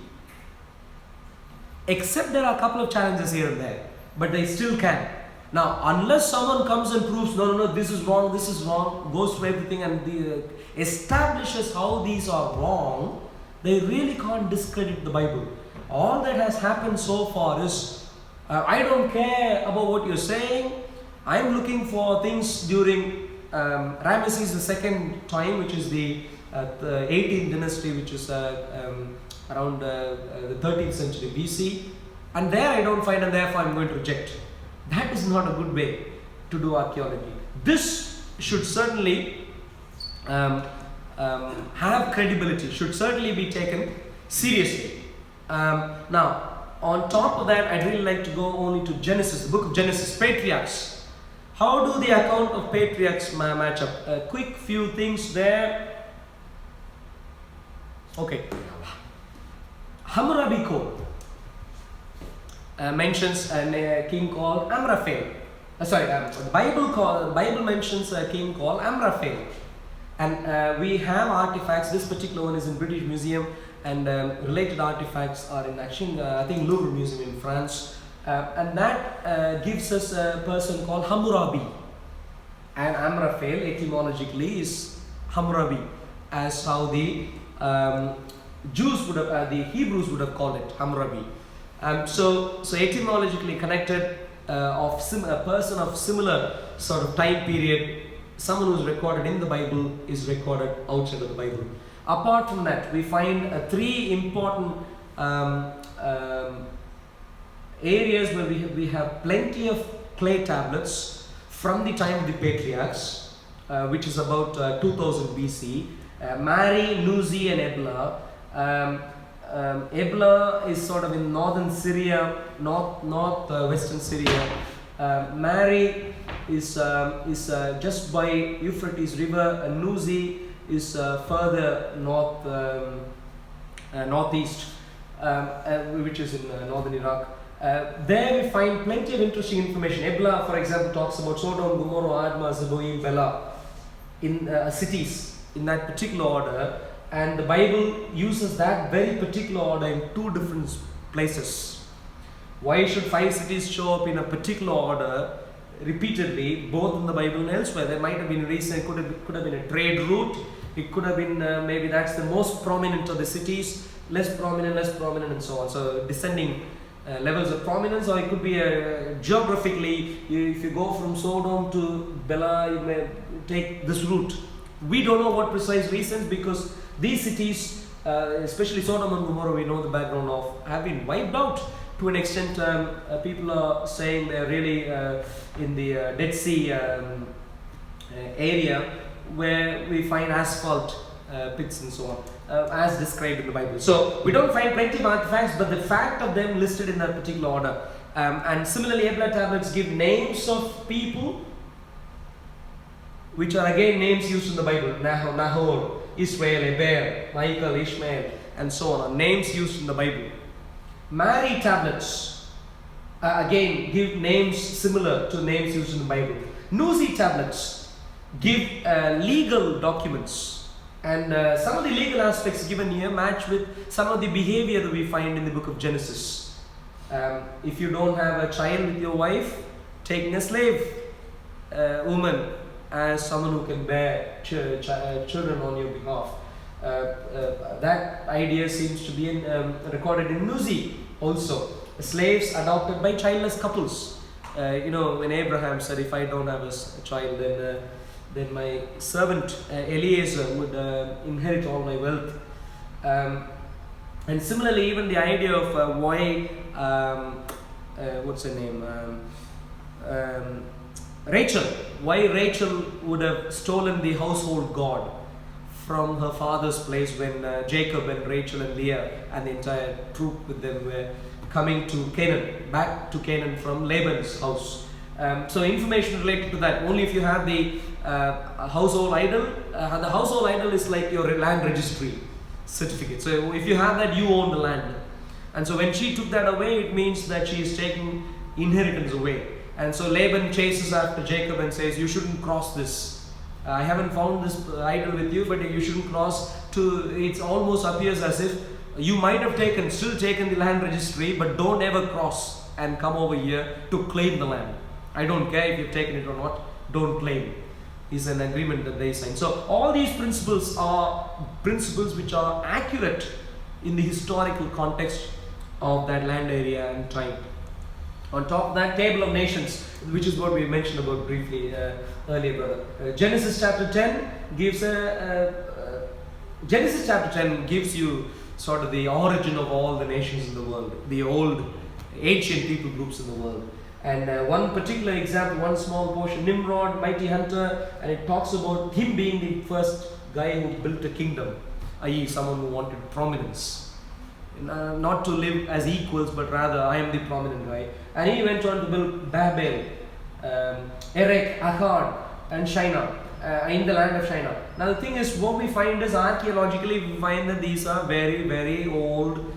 Except there are a couple of challenges here and there, but they still can. Now, unless someone comes and proves, no, this is wrong, goes through everything and establishes how these are wrong, they really can't discredit the Bible. All that has happened so far is, I don't care about what you're saying. I'm looking for things during Ramesses II time, which is the 18th dynasty, which is around the 13th century BC, and there I don't find, and therefore I'm going to reject. That is not a good way to do archaeology. This should certainly have credibility, should certainly be taken seriously. Now, on top of that, I'd really like to go only to Genesis, the book of Genesis, Patriarchs. How do the account of Patriarchs match up? A quick few things there. Okay. Hammurabi Code mentions a king called Amraphel. The Bible mentions a king called Amraphel, and we have artifacts. This particular one is in British Museum, and related artifacts are in I think Louvre Museum in France, and that gives us a person called Hammurabi, and Amraphel etymologically is Hammurabi, as how the Jews would have, the Hebrews would have called it Hammurabi. So etymologically connected, a person of similar sort of time period, someone who is recorded in the Bible is recorded outside of the Bible. Apart from that, we find three important areas where we have plenty of clay tablets from the time of the Patriarchs, which is about 2000 BC. Mari, Luzi and Ebla. Ebla is sort of in northern Syria, northwestern Syria. Mari is just by Euphrates River, and Nuzi is further northeast, which is in northern Iraq. There we find plenty of interesting information. Ebla, for example, talks about Sodom, Gomorrah, Admah, Zeboim, Bela in cities in that particular order, and the Bible uses that very particular order in 2 different places. Why should 5 cities show up in a particular order repeatedly, both in the Bible and elsewhere? There might have been a reason. It could have been a trade route. It could have been maybe that's the most prominent of the cities, less prominent, and so on. So descending levels of prominence, or it could be geographically. If you go from Sodom to Bela, you may take this route. We don't know what precise reasons, because these cities, especially Sodom and Gomorrah, we know the background of, have been wiped out to an extent. People are saying they're really in the Dead Sea area, where we find asphalt pits and so on, as described in the Bible. So we don't find plenty of artifacts, but the fact of them listed in that particular order. And similarly, Ebla tablets give names of people, which are again names used in the Bible. Nahor, Israel, Eber, Michael, Ishmael, and so on, are names used in the Bible. Mary tablets again give names similar to names used in the Bible. Nuzi tablets give legal documents, and some of the legal aspects given here match with some of the behavior that we find in the book of Genesis. If you don't have a child with your wife, taking a slave woman as someone who can bear children on your behalf. That idea seems to be recorded in Nuzi also. Slaves adopted by childless couples. When Abraham said, if I don't have a child, then my servant Eliezer would inherit all my wealth. And similarly, even the idea of why, what's her name? Rachel. Why Rachel would have stolen the household god from her father's place when Jacob and Rachel and Leah and the entire troop with them were coming to Canaan, back to Canaan from Laban's house. So information related to that, only if you have the household idol. The household idol is like your land registry certificate. So if you have that, you own the land. And so when she took that away, it means that she is taking inheritance away. And so Laban chases after Jacob and says, you shouldn't cross this. I haven't found this idol with you, but you shouldn't cross to, it almost appears as if you might have still taken the land registry, but don't ever cross and come over here to claim the land. I don't care if you've taken it or not, don't claim. Is an agreement that they sign. So all these principles are principles which are accurate in the historical context of that land area and time. On top of that, table of nations, which is what we mentioned about briefly earlier, brother. Genesis chapter 10 gives you sort of the origin of all the nations in the world, the old ancient people groups in the world. And one particular example, one small portion, Nimrod, mighty hunter, and it talks about him being the first guy who built a kingdom, i.e. someone who wanted prominence. Not to live as equals, but rather I am the prominent guy. And he went on to build Babel, Erech, Akkad, and Shinar, in the land of Shinar. Now the thing is, what we find is archaeologically, we find that these are very, very old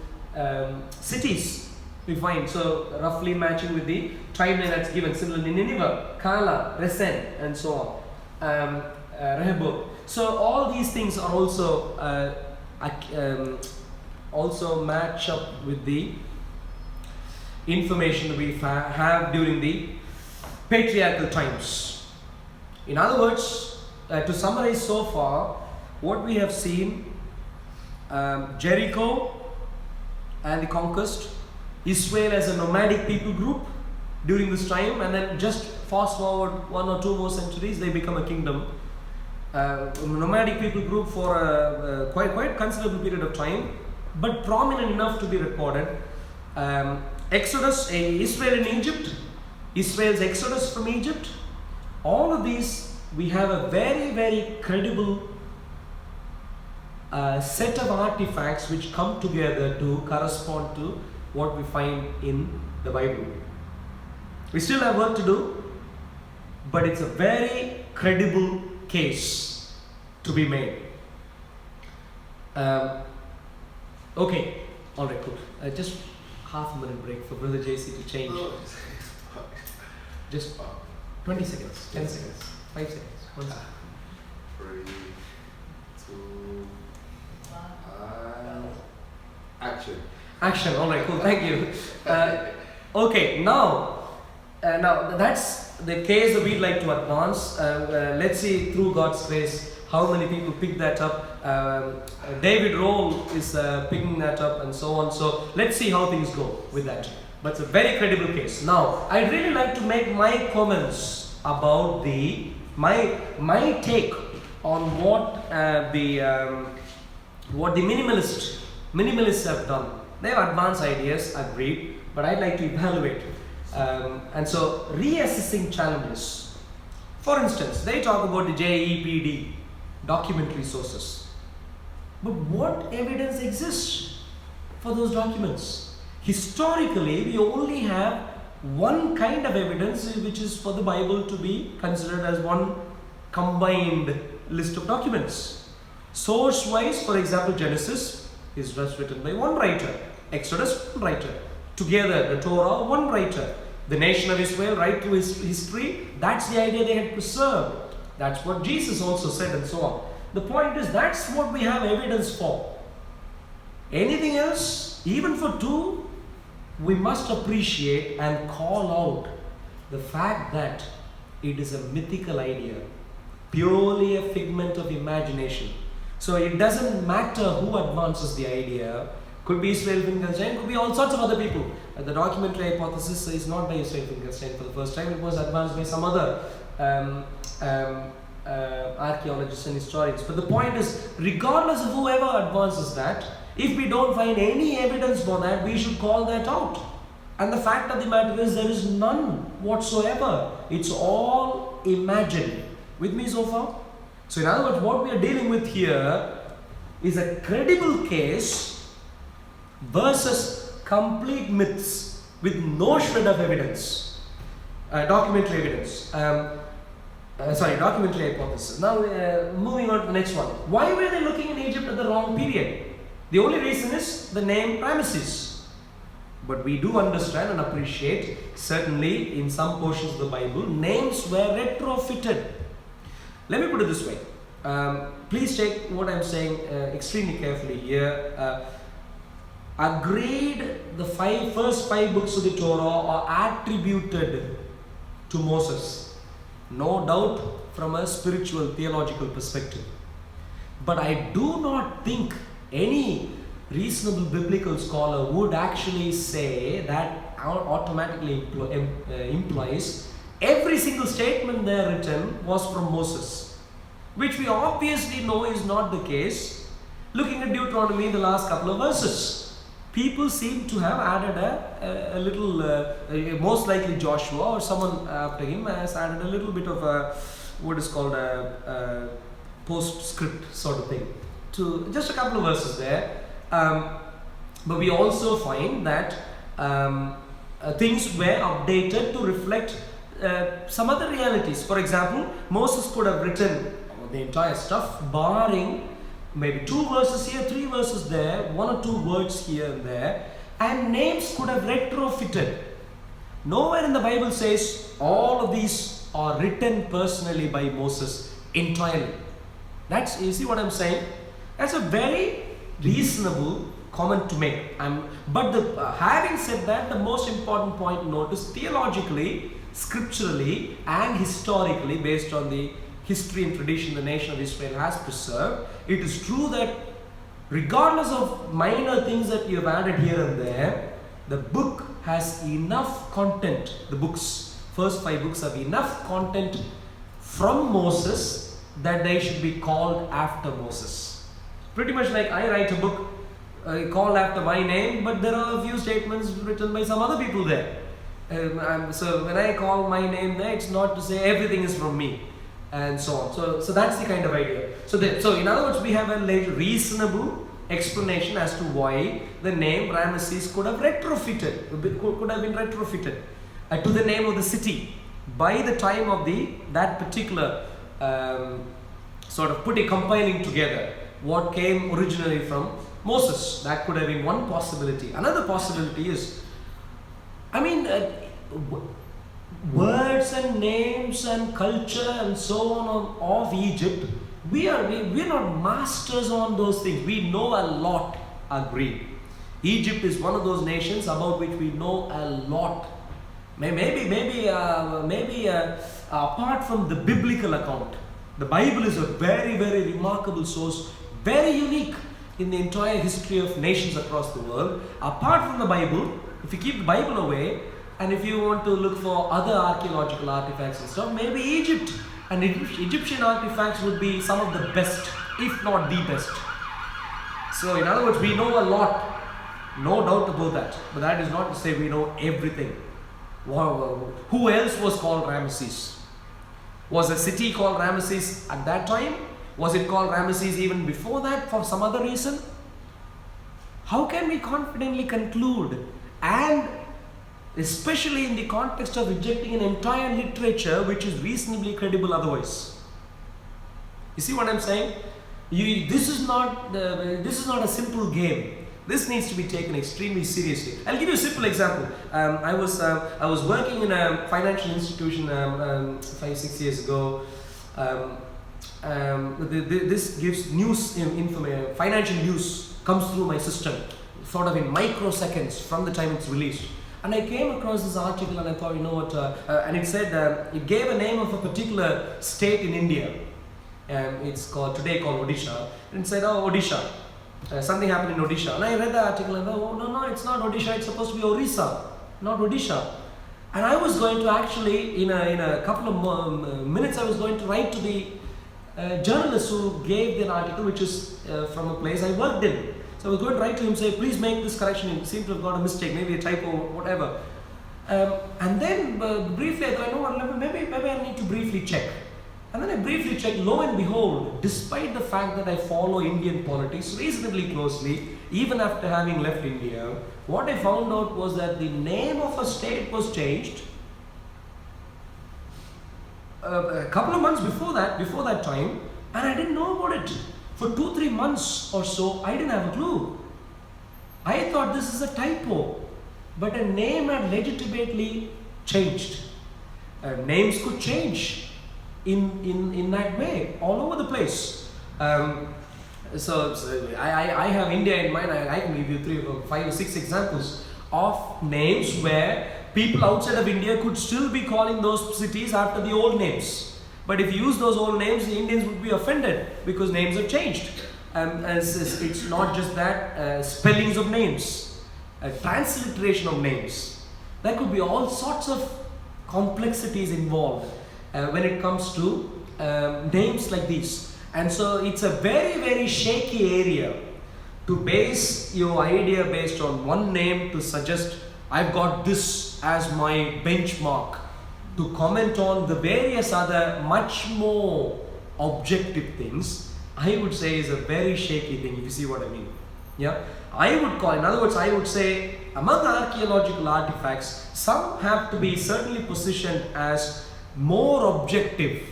cities. We find, so roughly matching with the timeline that's given. Similarly, Nineveh, Kala, Resen, and so on, Rehoboth. So all these things are also match up with the information that we have during the patriarchal times. In other words, to summarize so far, what we have seen, Jericho and the conquest, Israel as a nomadic people group during this time, and then just fast forward 1 or 2 more centuries, they become a kingdom. Nomadic people group for a quite considerable period of time, but prominent enough to be recorded. Exodus, Israel in Egypt, Israel's exodus from Egypt. All of these, we have a very, very credible set of artifacts which come together to correspond to what we find in the Bible. We still have work to do, but it's a very credible case to be made. Okay, all right, cool. Just half a minute break for Brother JC to change. Just 20 seconds, 10 seconds, 5 seconds, 1 second. 3, 2, action. Action, all right, cool, thank you. Okay, now that's the case that we'd like to advance. Let's see through God's grace how many people pick that up. David Roll is picking that up and so on. So let's see how things go with that. But it's a very credible case. Now, I'd really like to make my comments about my take on what the minimalists have done. They have advanced ideas, agreed, but I'd like to evaluate. And so, reassessing challenges. For instance, they talk about the JEPD, documentary sources. But what evidence exists for those documents? Historically, we only have one kind of evidence, which is for the Bible to be considered as one combined list of documents. Source-wise, for example, Genesis is just written by one writer. Exodus, one writer. Together, the Torah, one writer. The nation of Israel, right through his history, that's the idea they had preserved. That's what Jesus also said and so on. The point is, that's what we have evidence for. Anything else, even for two, we must appreciate and call out the fact that it is a mythical idea, purely a figment of imagination. So it doesn't matter who advances the idea. Could be Israel Finkelstein, could be all sorts of other people. The documentary hypothesis is not by Israel Finkelstein for the first time. It was advanced by some other archaeologists and historians. But the point is, regardless of whoever advances that, if we don't find any evidence for that, we should call that out. And the fact of the matter is, there is none whatsoever. It's all imagined. With me so far? So in other words, what we are dealing with here is a credible case versus complete myths with no shred of evidence. Documentary evidence. Documentary hypothesis. Now, moving on to the next one. Why were they looking in Egypt at the wrong period? The only reason is the name Ramesses. But we do understand and appreciate, certainly in some portions of the Bible, names were retrofitted. Let me put it this way. Please take what I'm saying extremely carefully here. Agreed, the first five books of the Torah are attributed to Moses. No doubt from a spiritual, theological perspective. But I do not think any reasonable biblical scholar would actually say that automatically implies every single statement there written was from Moses, which we obviously know is not the case. Looking at Deuteronomy, the last couple of verses, people seem to have added a little, most likely Joshua or someone after him has added a little bit of what is called a postscript sort of thing to just a couple of verses there. But we also find that things were updated to reflect some other realities. For example, Moses could have written the entire stuff, barring maybe 2 verses here, 3 verses there, 1 or 2 words here and there, and names could have retrofitted. Nowhere in the Bible says all of these are written personally by Moses entirely. You see what I'm saying? That's a very reasonable comment to make. But having said that, the most important point to note is theologically, scripturally, and historically, based on the history and tradition the nation of Israel has preserved, it is true that regardless of minor things that you have added here and there, the book has enough content. The first 5 books have enough content from Moses that they should be called after Moses. Pretty much like I write a book called after my name, but there are a few statements written by some other people there. So when I call my name there, it's not to say everything is from me, and so on. So that's the kind of idea. So in other words, we have a reasonable explanation as to why the name Ramesses could have been retrofitted to the name of the city. by the time of that particular sort of compiling together what came originally from Moses. That could have been one possibility. Another possibility is, words and names and culture and so on of Egypt, we're not masters on those things. We know a lot, agree. Egypt is one of those nations about which we know a lot. Maybe apart from the biblical account, the Bible is a very, very remarkable source, very unique in the entire history of nations across the world. Apart from the Bible, if you keep the Bible away, and if you want to look for other archaeological artifacts and stuff, maybe Egypt and Egyptian artifacts would be some of the best, if not the best. So in other words, we know a lot, no doubt about that. But that is not to say we know everything. Who else was called Ramesses? Was a city called Ramesses at that time? Was it called Ramesses even before that for some other reason? How can we confidently conclude, and especially in the context of rejecting an entire literature which is reasonably credible otherwise? You see what I'm saying? This is not a simple game. This needs to be taken extremely seriously. I'll give you a simple example. I was working in a financial institution 5-6 years ago. This gives news information. Financial news comes through my system, sort of in microseconds from the time it's released. And I came across this article and I thought, you know what? And it said it gave a name of a particular state in India. It's called Odisha. And it said, oh, Odisha. Something happened in Odisha. And I read the article and I thought, oh no, it's not Odisha, it's supposed to be Orissa, not Odisha. And I was going to actually, in a couple of minutes, I was going to write to the journalist who gave the article, which is from a place I worked in. So I was going to write to him, say, please make this correction. It seemed to have got a mistake, maybe a typo, whatever. And then briefly I thought, maybe I need to briefly check. And then I briefly checked, lo and behold, despite the fact that I follow Indian politics reasonably closely, even after having left India, what I found out was that the name of a state was changed a couple of months before that time, and I didn't know about it. For 2-3 months or so, I didn't have a clue. I thought this is a typo, but a name had legitimately changed. Names could change in that way all over the place. So I have India in mind. I can give you 3 or 5 or 6 examples of names where people outside of India could still be calling those cities after the old names. But if you use those old names, the Indians would be offended because names have changed. It's not just that, spellings of names, transliteration of names. There could be all sorts of complexities involved when it comes to names like these. And so it's a very, very shaky area to base your idea based on one name, to suggest I've got this as my benchmark, to comment on the various other much more objective things, I would say is a very shaky thing, if you see what I mean. Yeah, in other words, I would say among archaeological artifacts, some have to be certainly positioned as more objective,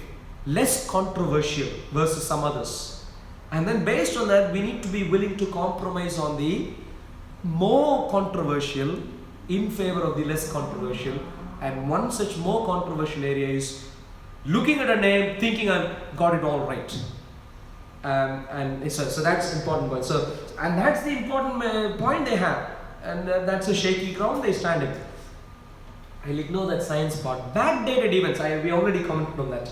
less controversial versus some others. And then based on that, we need to be willing to compromise on the more controversial in favor of the less controversial. And one such more controversial area is looking at a name, thinking I've got it all right. And so that's an important point. And that's the important point they have. And that's a shaky ground they stand in. I'll ignore that science part. Backdated events, we already commented on that.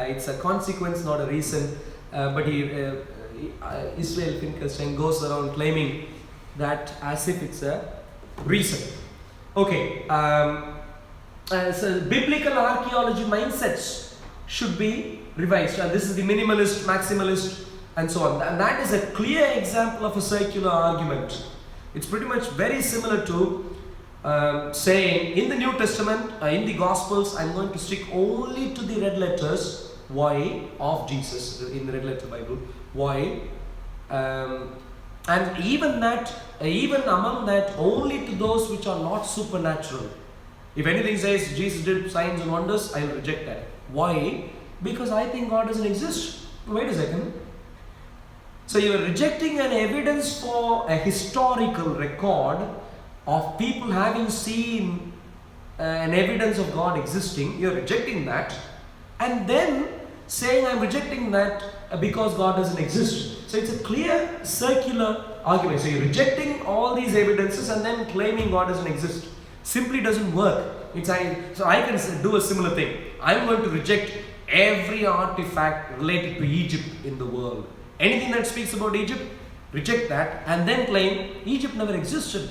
It's a consequence, not a reason. But Israel Finkelstein goes around claiming that as if it's a reason. Okay. So biblical archaeology mindsets should be revised. This is the minimalist, maximalist, and so on. And that is a clear example of a circular argument. It's pretty much very similar to saying in the New Testament, in the Gospels, I'm going to stick only to the red letters, Y, of Jesus, in the red letter Bible, Y. And even among that, only to those which are not supernatural. If anything says Jesus did signs and wonders, I'll reject that. Why? Because I think God doesn't exist. Wait a second. So you are rejecting an evidence for a historical record of people having seen an evidence of God existing. You're rejecting that, and then saying I'm rejecting that because God doesn't exist. So it's a clear circular argument. So you're rejecting all these evidences and then claiming God doesn't exist. Simply doesn't work. So I can do a similar thing. I'm going to reject every artifact related to Egypt in the world. Anything that speaks about Egypt, reject that and then claim Egypt never existed.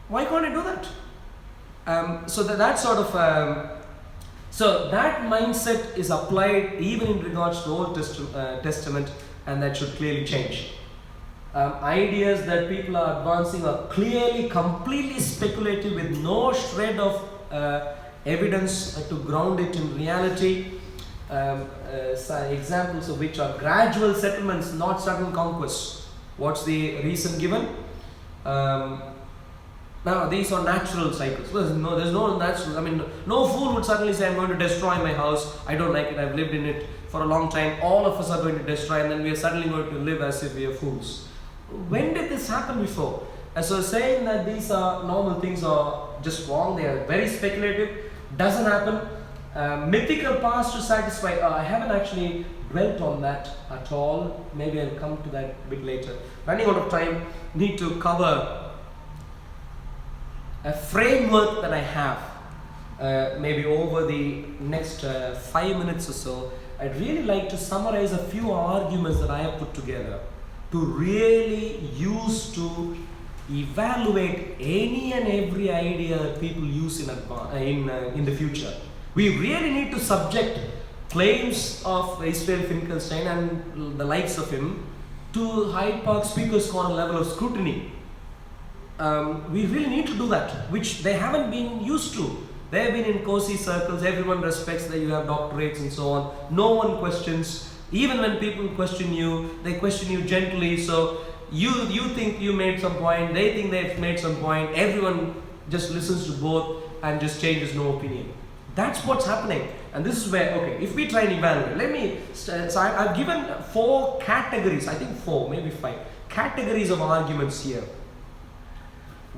Why can't I do that? So that mindset is applied even in regards to Old Testament, and that should clearly change. Ideas that people are advancing are clearly completely speculative with no shred of evidence to ground it in reality. Examples of which are gradual settlements, not sudden conquests. What's the reason given? Now these are natural cycles. There's no natural. No fool would suddenly say, I'm going to destroy my house. I don't like it. I've lived in it for a long time. All of us are going to destroy, and then we are suddenly going to live as if we are fools. When did this happen before? So saying that these are normal things are just wrong. They are very speculative. Doesn't happen. Mythical past to satisfy. I haven't actually dwelt on that at all. Maybe I'll come to that a bit later. Running out of time, need to cover a framework that I have. Maybe over the next 5 minutes or so, I'd really like to summarize a few arguments that I have put together to really use to evaluate any and every idea that people use in the future. We really need to subject claims of Israel Finkelstein and the likes of him to Hyde Park Speaker's Corner level of scrutiny. We really need to do that, which they haven't been used to. They have been in cozy circles. Everyone respects that you have doctorates and so on. No one questions. Even when people question you, they question you gently. So you think you made some point, they think they've made some point. Everyone just listens to both and just changes no opinion. That's what's happening. And this is where, okay, if we try and evaluate, so I've given 4 categories, I think 4, maybe 5 categories of arguments here.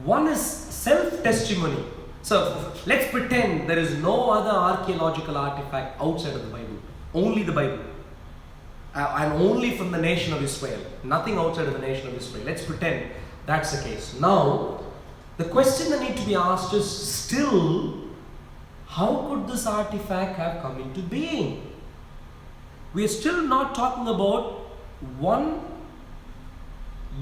One is self-testimony. So let's pretend there is no other archaeological artifact outside of the Bible. Only the Bible. And only from the nation of Israel. Nothing outside of the nation of Israel. Let's pretend that's the case. Now, the question that needs to be asked is still, how could this artifact have come into being? We are still not talking about one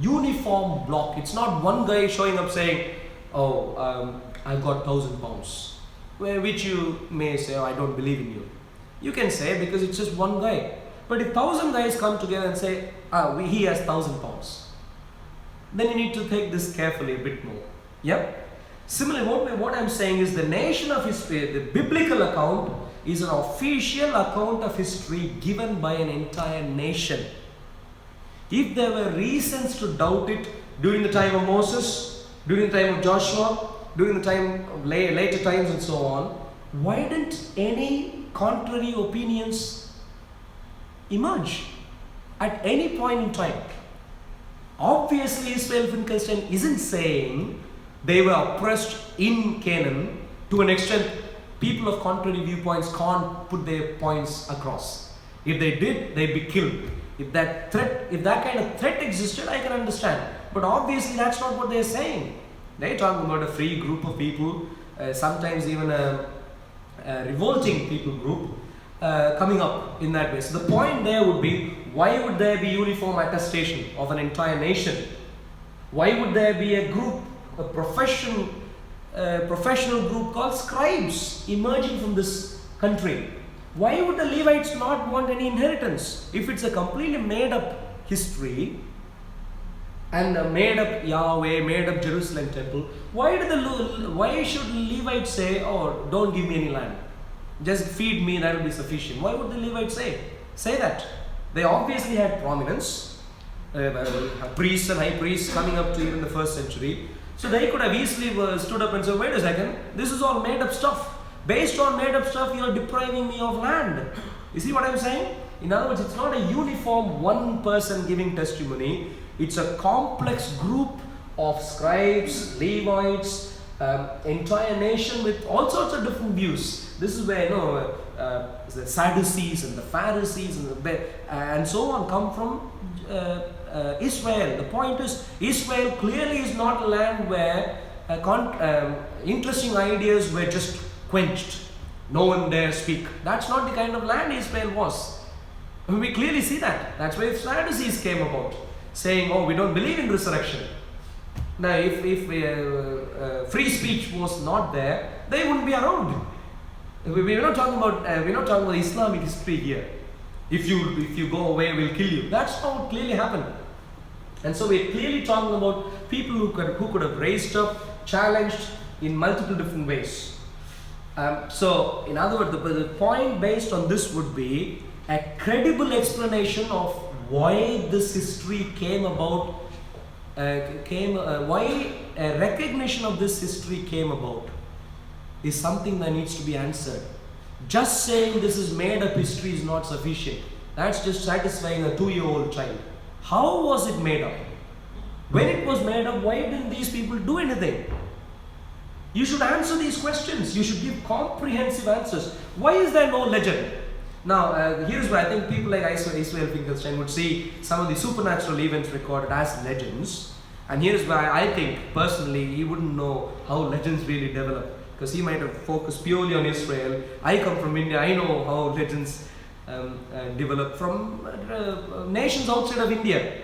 uniform block. It's not one guy showing up saying, I've got 1,000 pounds. Which you may say, I don't believe in you. You can say because it's just one guy. But if 1,000 guys come together and say, he has 1,000 pounds, then you need to take this carefully a bit more. Yep. Similarly, what I'm saying is the nation of history, the biblical account is an official account of history given by an entire nation. If there were reasons to doubt it during the time of Moses, during the time of Joshua, during the time of later times and so on, why didn't any contrary opinions emerge at any point in time? Obviously, Israel Finkelstein isn't saying they were oppressed in Canaan to an extent people of contrary viewpoints can't put their points across. If they did, they'd be killed. If that kind of threat existed, I can understand. But obviously that's not what they're saying. They're talking about a free group of people, sometimes even a revolting people group coming up in that way. So the point there would be, why would there be uniform attestation of an entire nation? Why would there be a group, a professional group called scribes emerging from this country? Why would the Levites not want any inheritance? If it's a completely made up history and made up Yahweh, made up Jerusalem temple, why should Levites say, oh, don't give me any land, just feed me, that will be sufficient? Why would the Levites say that? They obviously had prominence, priests and high priests coming up to even the 1st century. So they could have easily stood up and said, wait a second, this is all made up stuff. Based on made up stuff, you are depriving me of land. You see what I'm saying? In other words, it's not a uniform one person giving testimony. It's a complex group of scribes, Levites, entire nation with all sorts of different views. This is where the Sadducees and the Pharisees and so on come from Israel. The point is, Israel clearly is not a land where interesting ideas were just quenched. No one dare speak. That's not the kind of land Israel was. We clearly see that. That's why Sadducees came about, saying, oh, we don't believe in resurrection. Now, if free speech was not there, they wouldn't be around. We're not talking about Islamic history here. If you go away, we'll kill you. That's how it clearly happened. And so we're clearly talking about people who could have raised up, challenged in multiple different ways. So, in other words, the point based on this would be a credible explanation of why this history came about. Why a recognition of this history came about is something that needs to be answered. Just saying this is made up history is not sufficient. That's just satisfying a 2-year-old child. How was it made up? When it was made up, why didn't these people do anything? You should answer these questions. You should give comprehensive answers. Why is there no legend? Now, here's where I think people like Israel Finkelstein would see some of the supernatural events recorded as legends. And here's why I think, personally, he wouldn't know how legends really develop. Because he might have focused purely on Israel. I come from India. I know how legends develop from nations outside of India.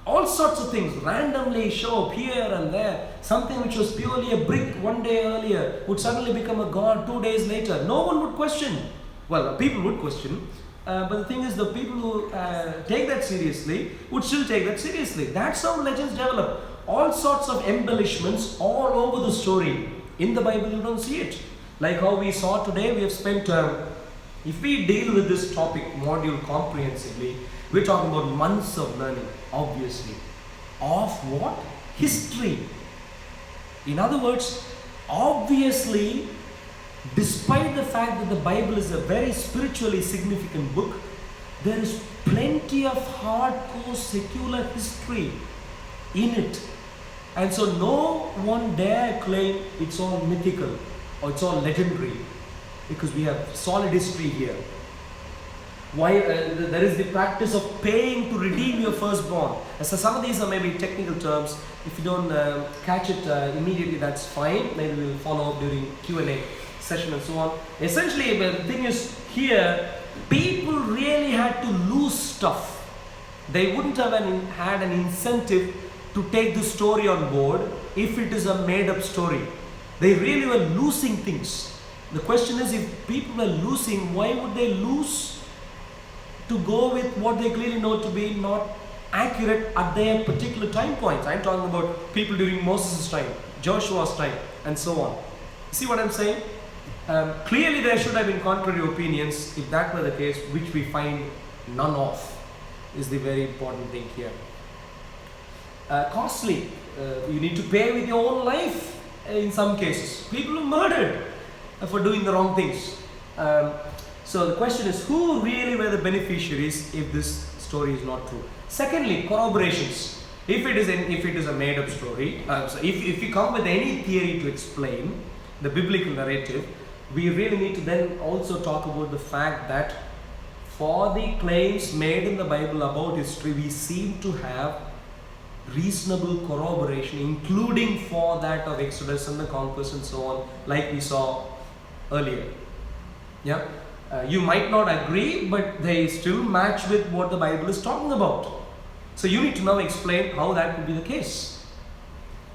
All sorts of things randomly show up here and there. Something which was purely a brick one day earlier would suddenly become a god 2 days later. No one would question. Well, people would question. But the thing is, the people who take that seriously would still take that seriously. That's how legends develop. All sorts of embellishments all over the story. In the Bible, you don't see it. Like how we saw today, we have spent, if we deal with this topic module comprehensively, we're talking about months of learning, obviously. Of what? History. In other words, obviously, despite the fact that the Bible is a very spiritually significant book, there is plenty of hardcore secular history in it. And so no one dare claim it's all mythical or it's all legendary, because we have solid history here. Why there is the practice of paying to redeem your firstborn. So some of these are maybe technical terms. If you don't catch it immediately, that's fine. Maybe we'll follow up during Q&A session and so on. Essentially, the thing is here, people really had to lose stuff. They wouldn't have had an incentive to take the story on board if it is a made up story. They really were losing things. The question is, if people were losing, why would they lose to go with what they clearly know to be not accurate at their particular time points? I'm talking about people during Moses' time, Joshua's time, and so on. See what I'm saying? Clearly there should have been contrary opinions. If that were the case, which we find none of, is the very important thing here. Costly. You need to pay with your own life in some cases. People are murdered for doing the wrong things. So the question is, who really were the beneficiaries if this story is not true? Secondly, corroborations. If it is a made up story, so if you come with any theory to explain the biblical narrative, we really need to then also talk about the fact that for the claims made in the Bible about history, we seem to have reasonable corroboration, including for that of Exodus and the Conquest and so on, like we saw earlier. Yeah, you might not agree, but they still match with what the Bible is talking about. So you need to now explain how that could be the case.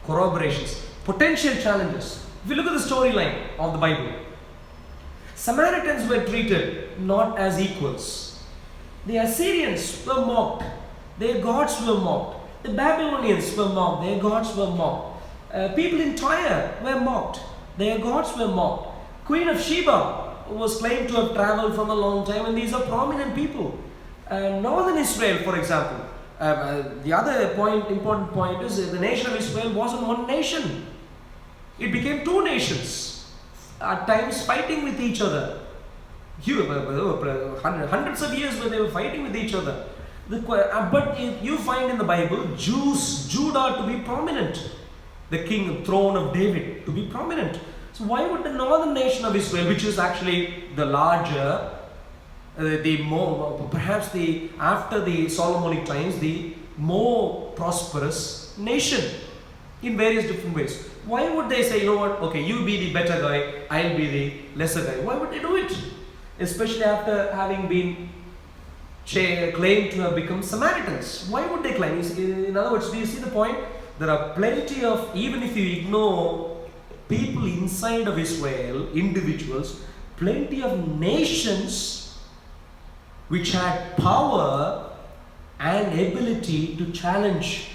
Corroborations, potential challenges. If you look at the storyline of the Bible, Samaritans were treated not as equals. The Assyrians were mocked. Their gods were mocked. The Babylonians were mocked. Their gods were mocked. People in Tyre were mocked. Their gods were mocked. Queen of Sheba was claimed to have traveled from a long time, and these are prominent people. Northern Israel, for example, the other important point is the nation of Israel wasn't one nation. It became two nations, at times fighting with each other. Hundreds of years where they were fighting with each other. But you find in the Bible, Judah to be prominent, the king, throne of David to be prominent. So why would the northern nation of Israel, which is actually the larger, the more, perhaps after the Solomonic times, the more prosperous nation in various different ways, why would they say, you know what, okay, you be the better guy, I'll be the lesser guy? Why would they do it? Especially after having been claimed to have become Samaritans. Why would they claim? In other words, do you see the point? There are plenty of, even if you ignore people inside of Israel, individuals, plenty of nations which had power and ability to challenge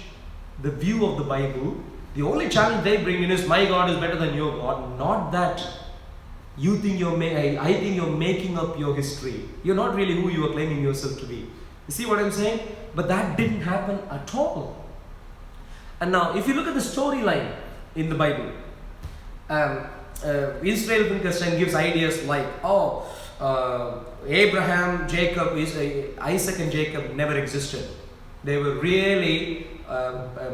the view of the Bible. The only challenge they bring in is, my God is better than your God. Not that you think I think you're making up your history. You're not really who you are claiming yourself to be. You see what I'm saying? But that didn't happen at all. And now, if you look at the storyline in the Bible, Israel Finkelstein gives ideas like, Abraham, Jacob, Isaac and Jacob never existed. They were really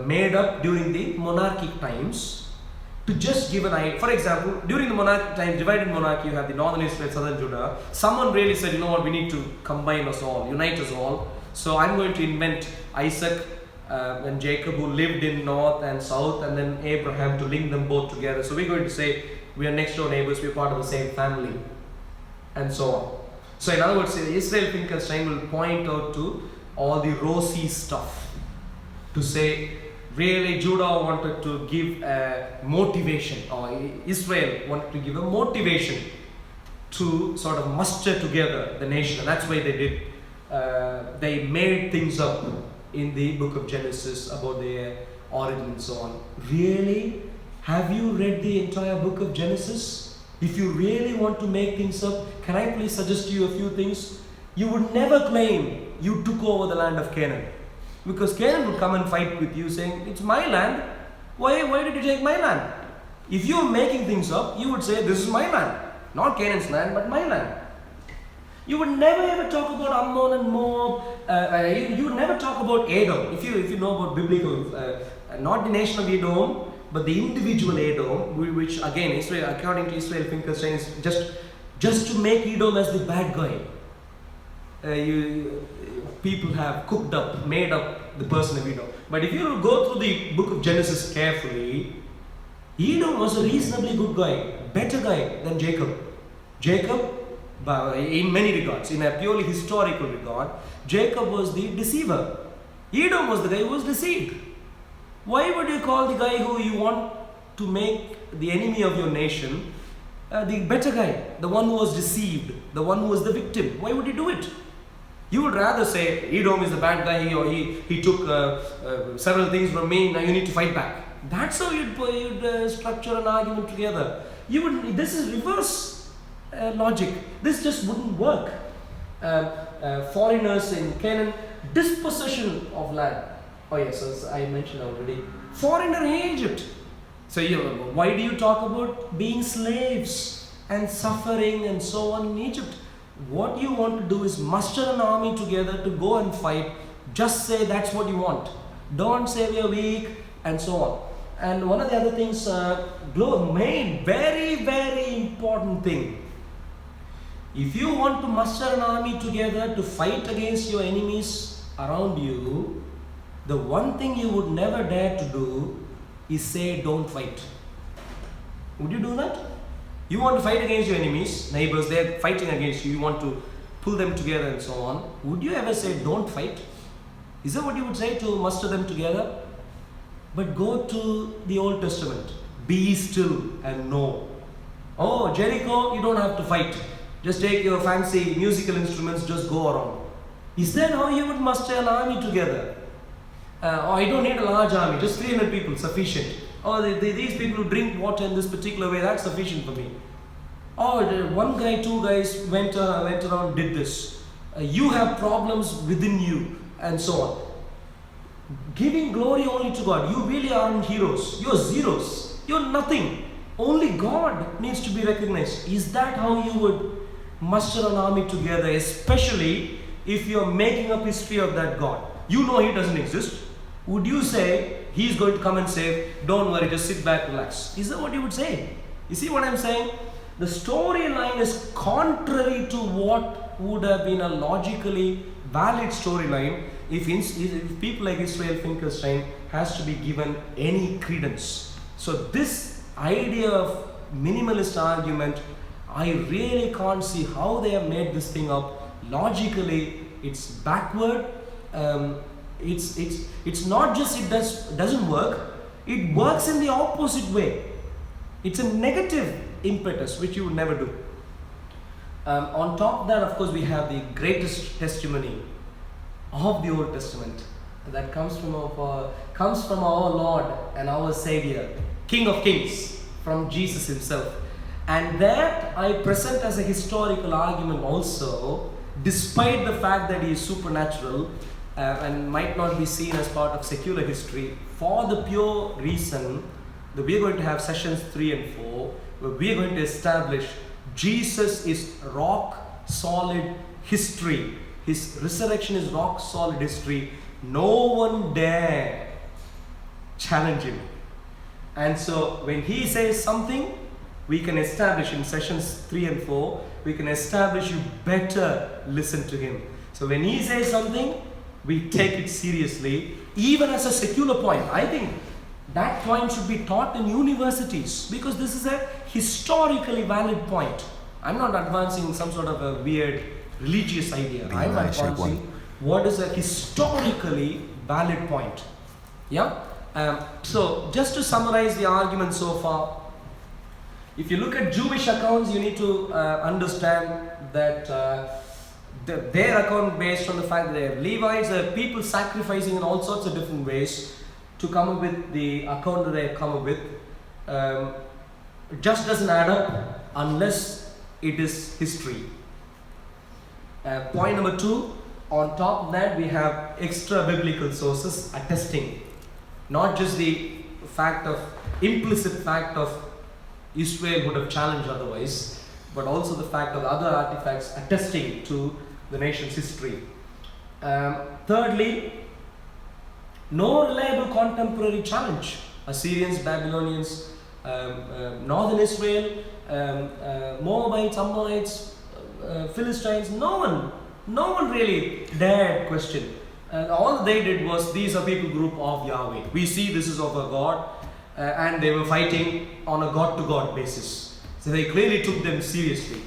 made up during the monarchic times to just give an idea. For example, during the monarchic times, divided monarchy, you have the northern Israel, southern Judah. Someone really said, you know what, we need to combine us all, unite us all. So I'm going to invent Isaac and Jacob, who lived in north and south, and then Abraham, to link them both together. So we're going to say we are next door neighbors, we're part of the same family, and so on. So in other words, Israel Finkelstein will point out to all the rosy stuff to say, really Judah wanted to give a motivation, or Israel wanted to give a motivation to sort of muster together the nation, and that's why they did. They made things up in the book of Genesis about their origin and so on. Really? Have you read the entire book of Genesis? If you really want to make things up, can I please suggest to you a few things? You would never claim you took over the land of Canaan, because Canaan would come and fight with you saying, it's my land, why did you take my land? If you were making things up, you would say, this is my land, not Canaan's land, but my land. You would never ever talk about Ammon and Moab. You would never talk about Edom. If you know about biblical, not the nation of Edom, but the individual Edom, which again, Israel, according to Israel Finkelstein, is just to make Edom as the bad guy. People have made up the person of Edom. But if you go through the book of Genesis carefully, Edom was a reasonably good guy, better guy than Jacob. Jacob, in many regards, in a purely historical regard, Jacob was the deceiver. Edom was the guy who was deceived. Why would you call the guy who you want to make the enemy of your nation the better guy, the one who was deceived, the one who was the victim? Why would you do it? You would rather say, Edom is the bad guy, or he took several things from me, now you need to fight back. That's how you'd structure an argument together. This is reverse logic. This just wouldn't work. Foreigners in Canaan, dispossession of land. Oh yes, as I mentioned already. Foreigner in Egypt. So why do you talk about being slaves and suffering and so on in Egypt? What you want to do is muster an army together to go and fight. Just say that's what you want. Don't say we are weak and so on. And one of the other things, main, very, very important thing. If you want to muster an army together to fight against your enemies around you, the one thing you would never dare to do is say don't fight. Would you do that? You want to fight against your enemies, neighbors, they're fighting against you, you want to pull them together and so on. Would you ever say don't fight? Is that what you would say to muster them together? But go to the Old Testament. Be still and know. Oh, Jericho, you don't have to fight. Just take your fancy musical instruments, just go around. Is that how you would muster an army together? I don't need a large army, just 300 people, sufficient. Oh, these people who drink water in this particular way, that's sufficient for me. Oh, one guy, two guys went around, did this. You have problems within you, and so on. giving glory only to God. You really aren't heroes. You're zeros. You're nothing. Only God needs to be recognized. Is that how you would muster an army together, especially if you're making up history of that God? You know he doesn't exist. Would you say he's going to come and say, don't worry, just sit back, relax? Is that what you would say? You see what I'm saying? The storyline is contrary to what would have been a logically valid storyline if people like Israel Finkelstein has to be given any credence. So this idea of minimalist argument, I really can't see how they have made this thing up. Logically, it's backward. It's not just it doesn't work. It works in the opposite way. It's a negative impetus which you would never do. On top of that, of course, we have the greatest testimony of the Old Testament that comes from our Lord and our Savior, King of Kings, from Jesus himself. And that I present as a historical argument also, despite the fact that he is supernatural and might not be seen as part of secular history, for the pure reason that we are going to have sessions 3 and 4, where we are going to establish Jesus is rock solid history. His resurrection is rock solid history. No one dare challenge him. And so when he says something, we can establish in sessions 3 and 4, we can establish you better listen to him. So when he says something, we take it seriously, even as a secular point. I think that point should be taught in universities, because this is a historically valid point. I'm not advancing some sort of a weird religious idea. I'm advancing what is a historically valid point. Yeah? So just to summarize the argument so far, if you look at Jewish accounts, you need to understand that their account based on the fact that they have Levites, they have people sacrificing in all sorts of different ways to come up with the account that they have come up with. Just doesn't add up unless it is history. Point number 2, on top of that we have extra biblical sources attesting not just the implicit fact of Israel would have challenged otherwise, but also the fact of other artifacts attesting to the nation's history. Thirdly, no reliable contemporary challenge. Assyrians, Babylonians, northern Israel, Moabites, Ammonites, Philistines, no one really dared question. All they did was, these are people group of Yahweh. We see this is of a God, and they were fighting on a God-to-God basis. So they clearly took them seriously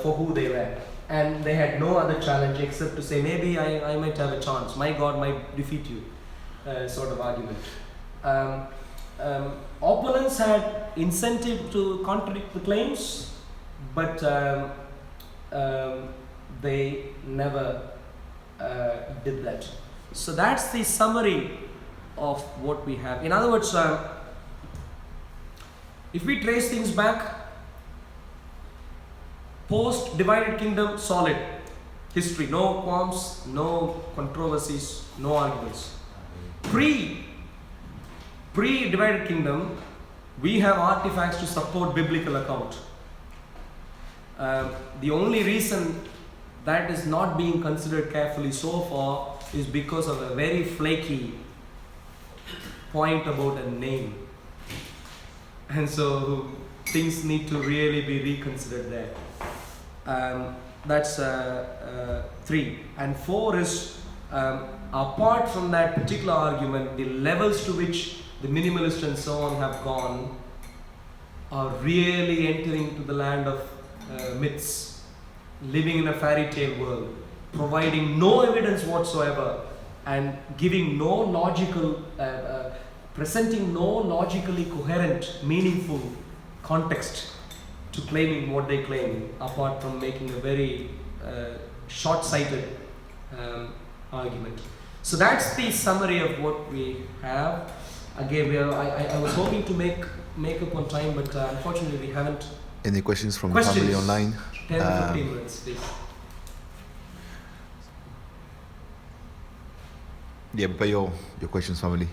for who they were. And they had no other challenge except to say, maybe I might have a chance. My God might defeat you, sort of argument. Opponents had incentive to contradict the claims, but they never did that. So that's the summary of what we have. In other words, if we trace things back, post-divided kingdom, solid history, no qualms, no controversies, no arguments. Pre-divided kingdom, we have artifacts to support biblical account. The only reason that is not being considered carefully so far is because of a very flaky point about a name. And so things need to really be reconsidered there. That's 3. And 4 is, apart from that particular argument, the levels to which the minimalists and so on have gone are really entering into the land of myths, living in a fairy tale world, providing no evidence whatsoever, and giving no logical, presenting no logically coherent, meaningful context to claiming what they claim, apart from making a very short-sighted argument. So that's the summary of what we have. Again, I was hoping to make up on time, but unfortunately we haven't. Any questions from the family online? 10 to 15 minutes, please. Yeah, prepare your questions, family.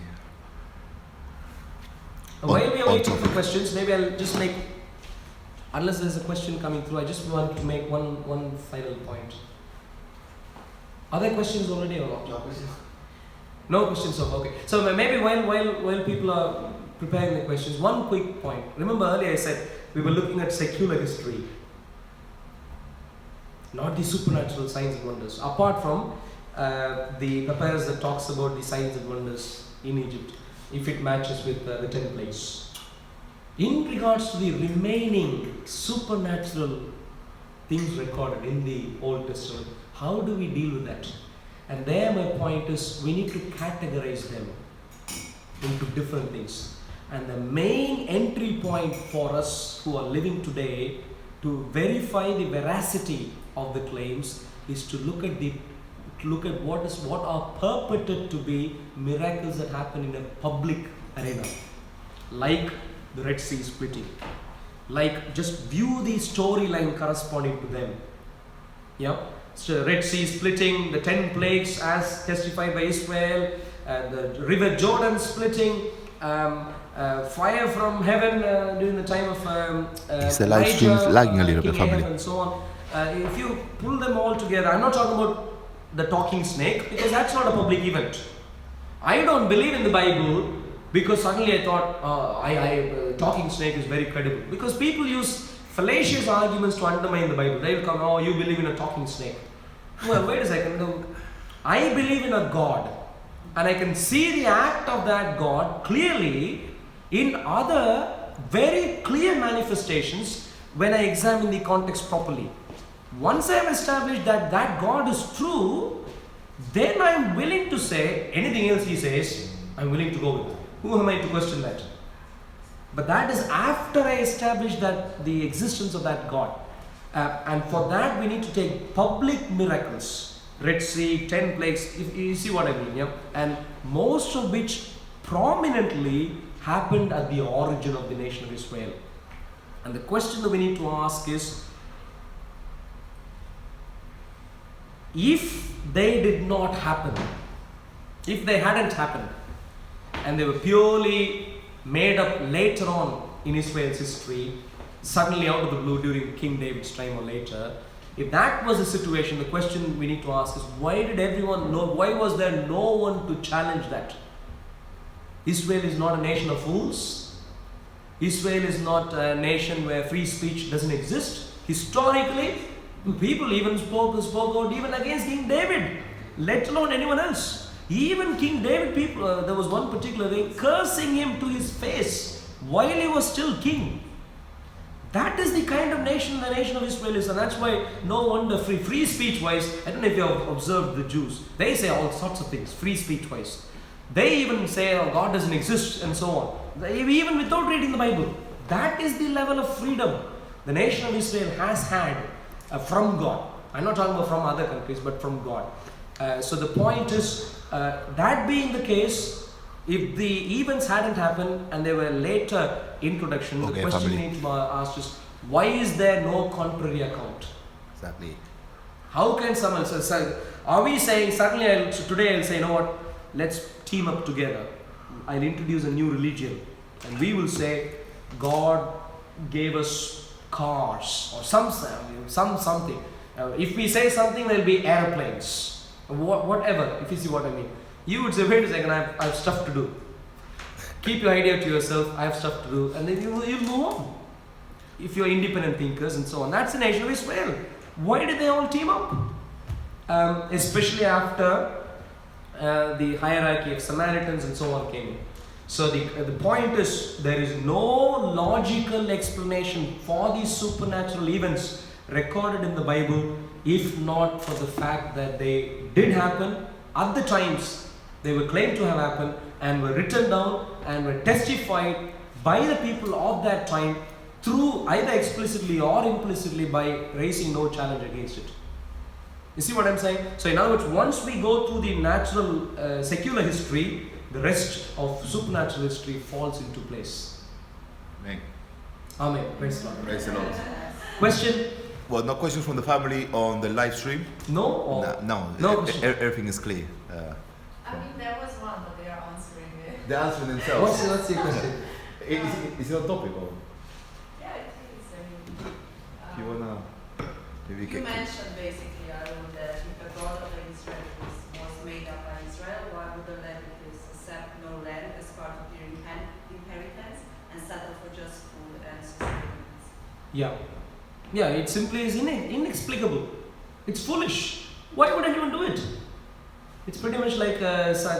While we are waiting for questions, maybe I'll just make, unless there's a question coming through, I just want to make one final point. Are there questions already or not? No questions. No questions, so okay. So maybe while people are preparing the questions, one quick point. Remember earlier I said we were looking at secular history, not the supernatural signs and wonders. Apart from the papyrus that talks about the signs and wonders in Egypt, if it matches with the 10 plagues. In regards to the remaining supernatural things recorded in the Old Testament, how do we deal with that? And there my point is, we need to categorize them into different things. And the main entry point for us who are living today to verify the veracity of the claims is to look at what are purported to be miracles that happen in a public arena, like the Red Sea splitting, like just view the storyline corresponding to them. Yeah, so Red Sea splitting, the 10 plagues as testified by Israel, the River Jordan splitting, fire from heaven during the time of Is the live stream lagging a little bit, family? And so on. If you pull them all together, I'm not talking about the talking snake, because that's not a public event. I don't believe in the Bible because suddenly I thought talking snake is very credible, because people use fallacious arguments to undermine the Bible. They'll come, oh, you believe in a talking snake. Well, wait a second. No. I believe in a God, and I can see the act of that God clearly in other very clear manifestations when I examine the context properly. Once I have established that that God is true, then I'm willing to say anything else he says, I'm willing to go with it. Who am I to question that? But that is after I establish that the existence of that God. And for that we need to take public miracles, Red Sea, 10 plagues, if you see what I mean, yeah? And most of which prominently happened at the origin of the nation of Israel. And the question that we need to ask is, if they did not happen, if they hadn't happened, and they were purely made up later on in Israel's history, suddenly out of the blue during King David's time or later, if that was the situation, the question we need to ask is, why did everyone know, why was there no one to challenge that? Israel is not a nation of fools. Israel is not a nation where free speech doesn't exist. Historically, people even spoke out even against King David, let alone anyone else. Even King David, people, there was one particular day cursing him to his face while he was still king. That is the kind of nation the nation of Israel is, and that's why no wonder free speech wise, I don't know if you have observed the Jews, they say all sorts of things free speech wise. They even say, oh, God doesn't exist and so on, even without reading the Bible. That is the level of freedom the nation of Israel has had from God. I'm not talking about from other countries, but from God. So the point is, that being the case, if the events hadn't happened and they were later introduction, the question we need to ask is, why is there no contrary account? Exactly. How can someone say, are we saying suddenly today I'll say, you know what, let's team up together, I'll introduce a new religion, and we will say God gave us cars or something. If we say something, there'll be airplanes, whatever, if you see what I mean. You would say, wait a second, I have stuff to do. Keep your idea to yourself, I have stuff to do, and then you'll move on. If you're independent thinkers and so on. That's the nation of Israel. Why did they all team up? Especially after the hierarchy of Samaritans and so on came in. So the point is, there is no logical explanation for these supernatural events recorded in the Bible, if not for the fact that they did happen at the times they were claimed to have happened, and were written down and were testified by the people of that time through either explicitly or implicitly by raising no challenge against it. You see what I'm saying? So in other words, once we go through the natural secular history, the rest of supernatural history falls into place. Amen. Amen. Praise the Lord. Praise the Lord. Question? Well, no questions from the family on the live stream? No? No, no question. Everything is clear. I mean, there was one, but they are answering it. They're answering themselves. What's your question? Is it on topic or? Yeah, it is. I mean, If you wanna, maybe you mentioned basically, Arun, that if the God of Israel was made up by Israel, why would the Levites accept no land as part of their inheritance and settle for just food and sustenance? Yeah, it simply is inexplicable. It's foolish. Why would anyone do it? It's pretty much like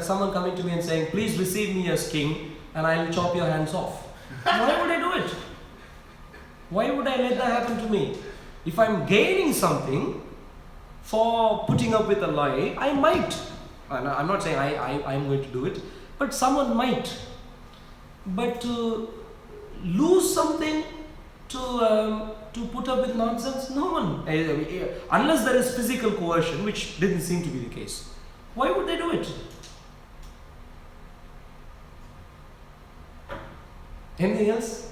someone coming to me and saying, please receive me as king and I'll chop your hands off. Why would I do it? Why would I let that happen to me? If I'm gaining something for putting up with a lie, I might. I'm not saying I'm going to do it, but someone might. But to lose something to put up with nonsense, no one. Unless there is physical coercion, which didn't seem to be the case. Why would they do it? Anything else?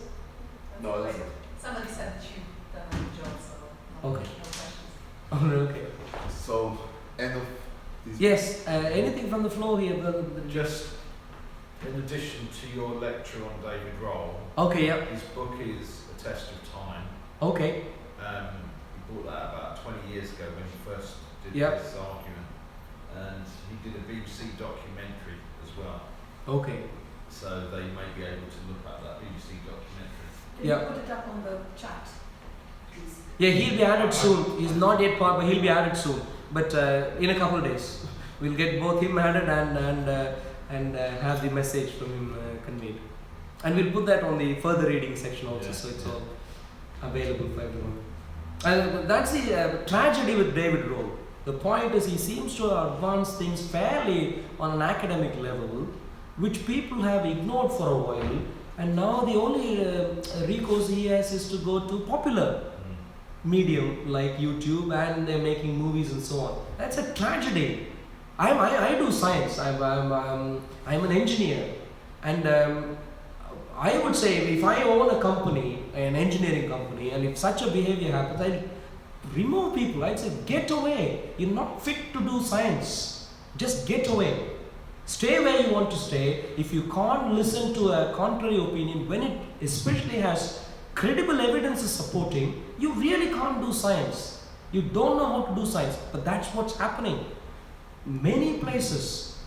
No, that's it. Somebody said that you've done a good job, so Okay. no questions. Oh, okay. So, end of this. Yes, anything from the floor here? Just in addition to your lecture on David Roll, Okay, yeah. his book is A Test of Time. Okay. He brought that about 20 years ago when he first did Yep. this argument. And he did a BBC documentary as well. Okay. So they may be able to look at that BBC documentary. Can Yeah. you put it up on the chat, please? Yeah, he'll be added soon. He's not yet part, but he'll be added soon. But in a couple of days, we'll get both him added and have the message from him conveyed. And we'll put that on the further reading section also, Yeah. so it's all available for everyone. That's the tragedy with David Roll. The point is, he seems to advance things fairly on an academic level, which people have ignored for a while, and now the only recourse he has is to go to popular medium like YouTube, and they're making movies and so on. That's a tragedy. I do science. I'm an engineer, and I would say if I own a company, an engineering company, and if such a behavior happens, I'd remove people. I'd say get away. You're not fit to do science. Just get away. Stay where you want to stay. If you can't listen to a contrary opinion, when it especially has credible evidence supporting, you really can't do science. You don't know how to do science, but that's what's happening. Many places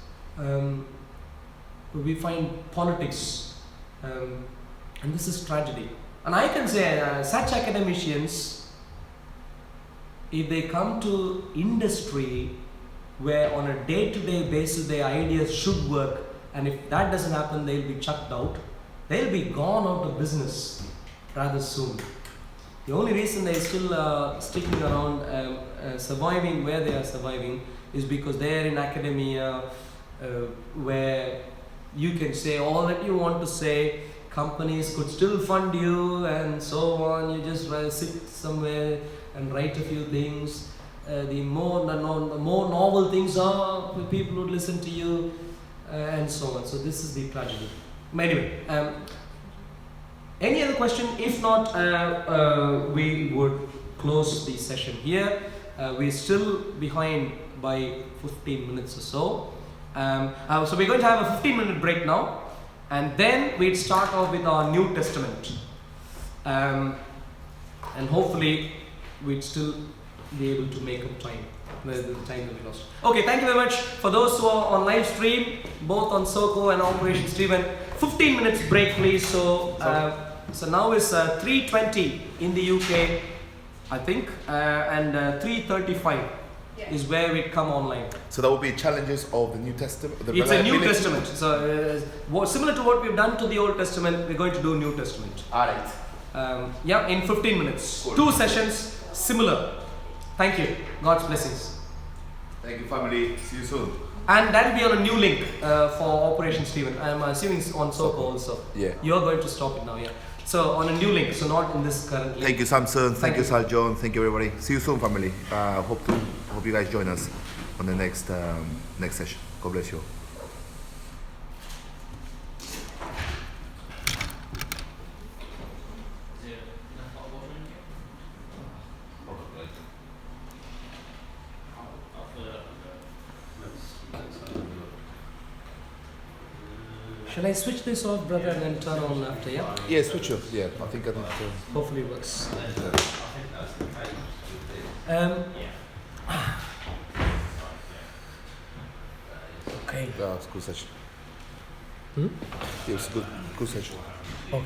we find politics, and this is tragedy. And I can say such academicians, if they come to industry where on a day-to-day basis their ideas should work, and if that doesn't happen, they'll be chucked out. They'll be gone out of business rather soon. The only reason they're still sticking around, surviving where they are surviving, is because they're in academia, where you can say all that you want to say, companies could still fund you and so on. You just sit somewhere and write a few things. The more novel things are, people would listen to you, and so on. So this is the tragedy. Anyway, any other question? If not, we would close the session here. We're still behind by 15 minutes or so. So we're going to have a 15-minute break now, and then we'd start off with our New Testament. And hopefully we'd still be able to make up time, the time that we lost. Okay, thank you very much. For those who are on live stream, both on SOCO and Operation Stephen, 15 minutes break please. So now is 3:20 in the UK, I think, and 3:35 is where we come online. So that will be challenges of the New Testament. It's a New Testament. So similar to what we've done to the Old Testament, we're going to do New Testament. Alright. Yeah, in 15 minutes. Cool. 2 sessions, similar. Thank you. God's blessings. Thank you, family. See you soon. And that'll be on a new link for Operation Stephen. I'm assuming it's on SOCO also. Yeah. You're going to stop it now, yeah. So on a new link, so not in this current link. Thank you, Samson. Thank you, you. Sir John. Thank you, everybody. See you soon, family. Hope you guys join us on the next session. God bless you. Shall I switch this off, brother, and then turn on after? Yeah. Yeah, switch off. Yeah, I think I need Hopefully it works. to. Okay. That was a good session. Hmm? Yeah, it was a good session.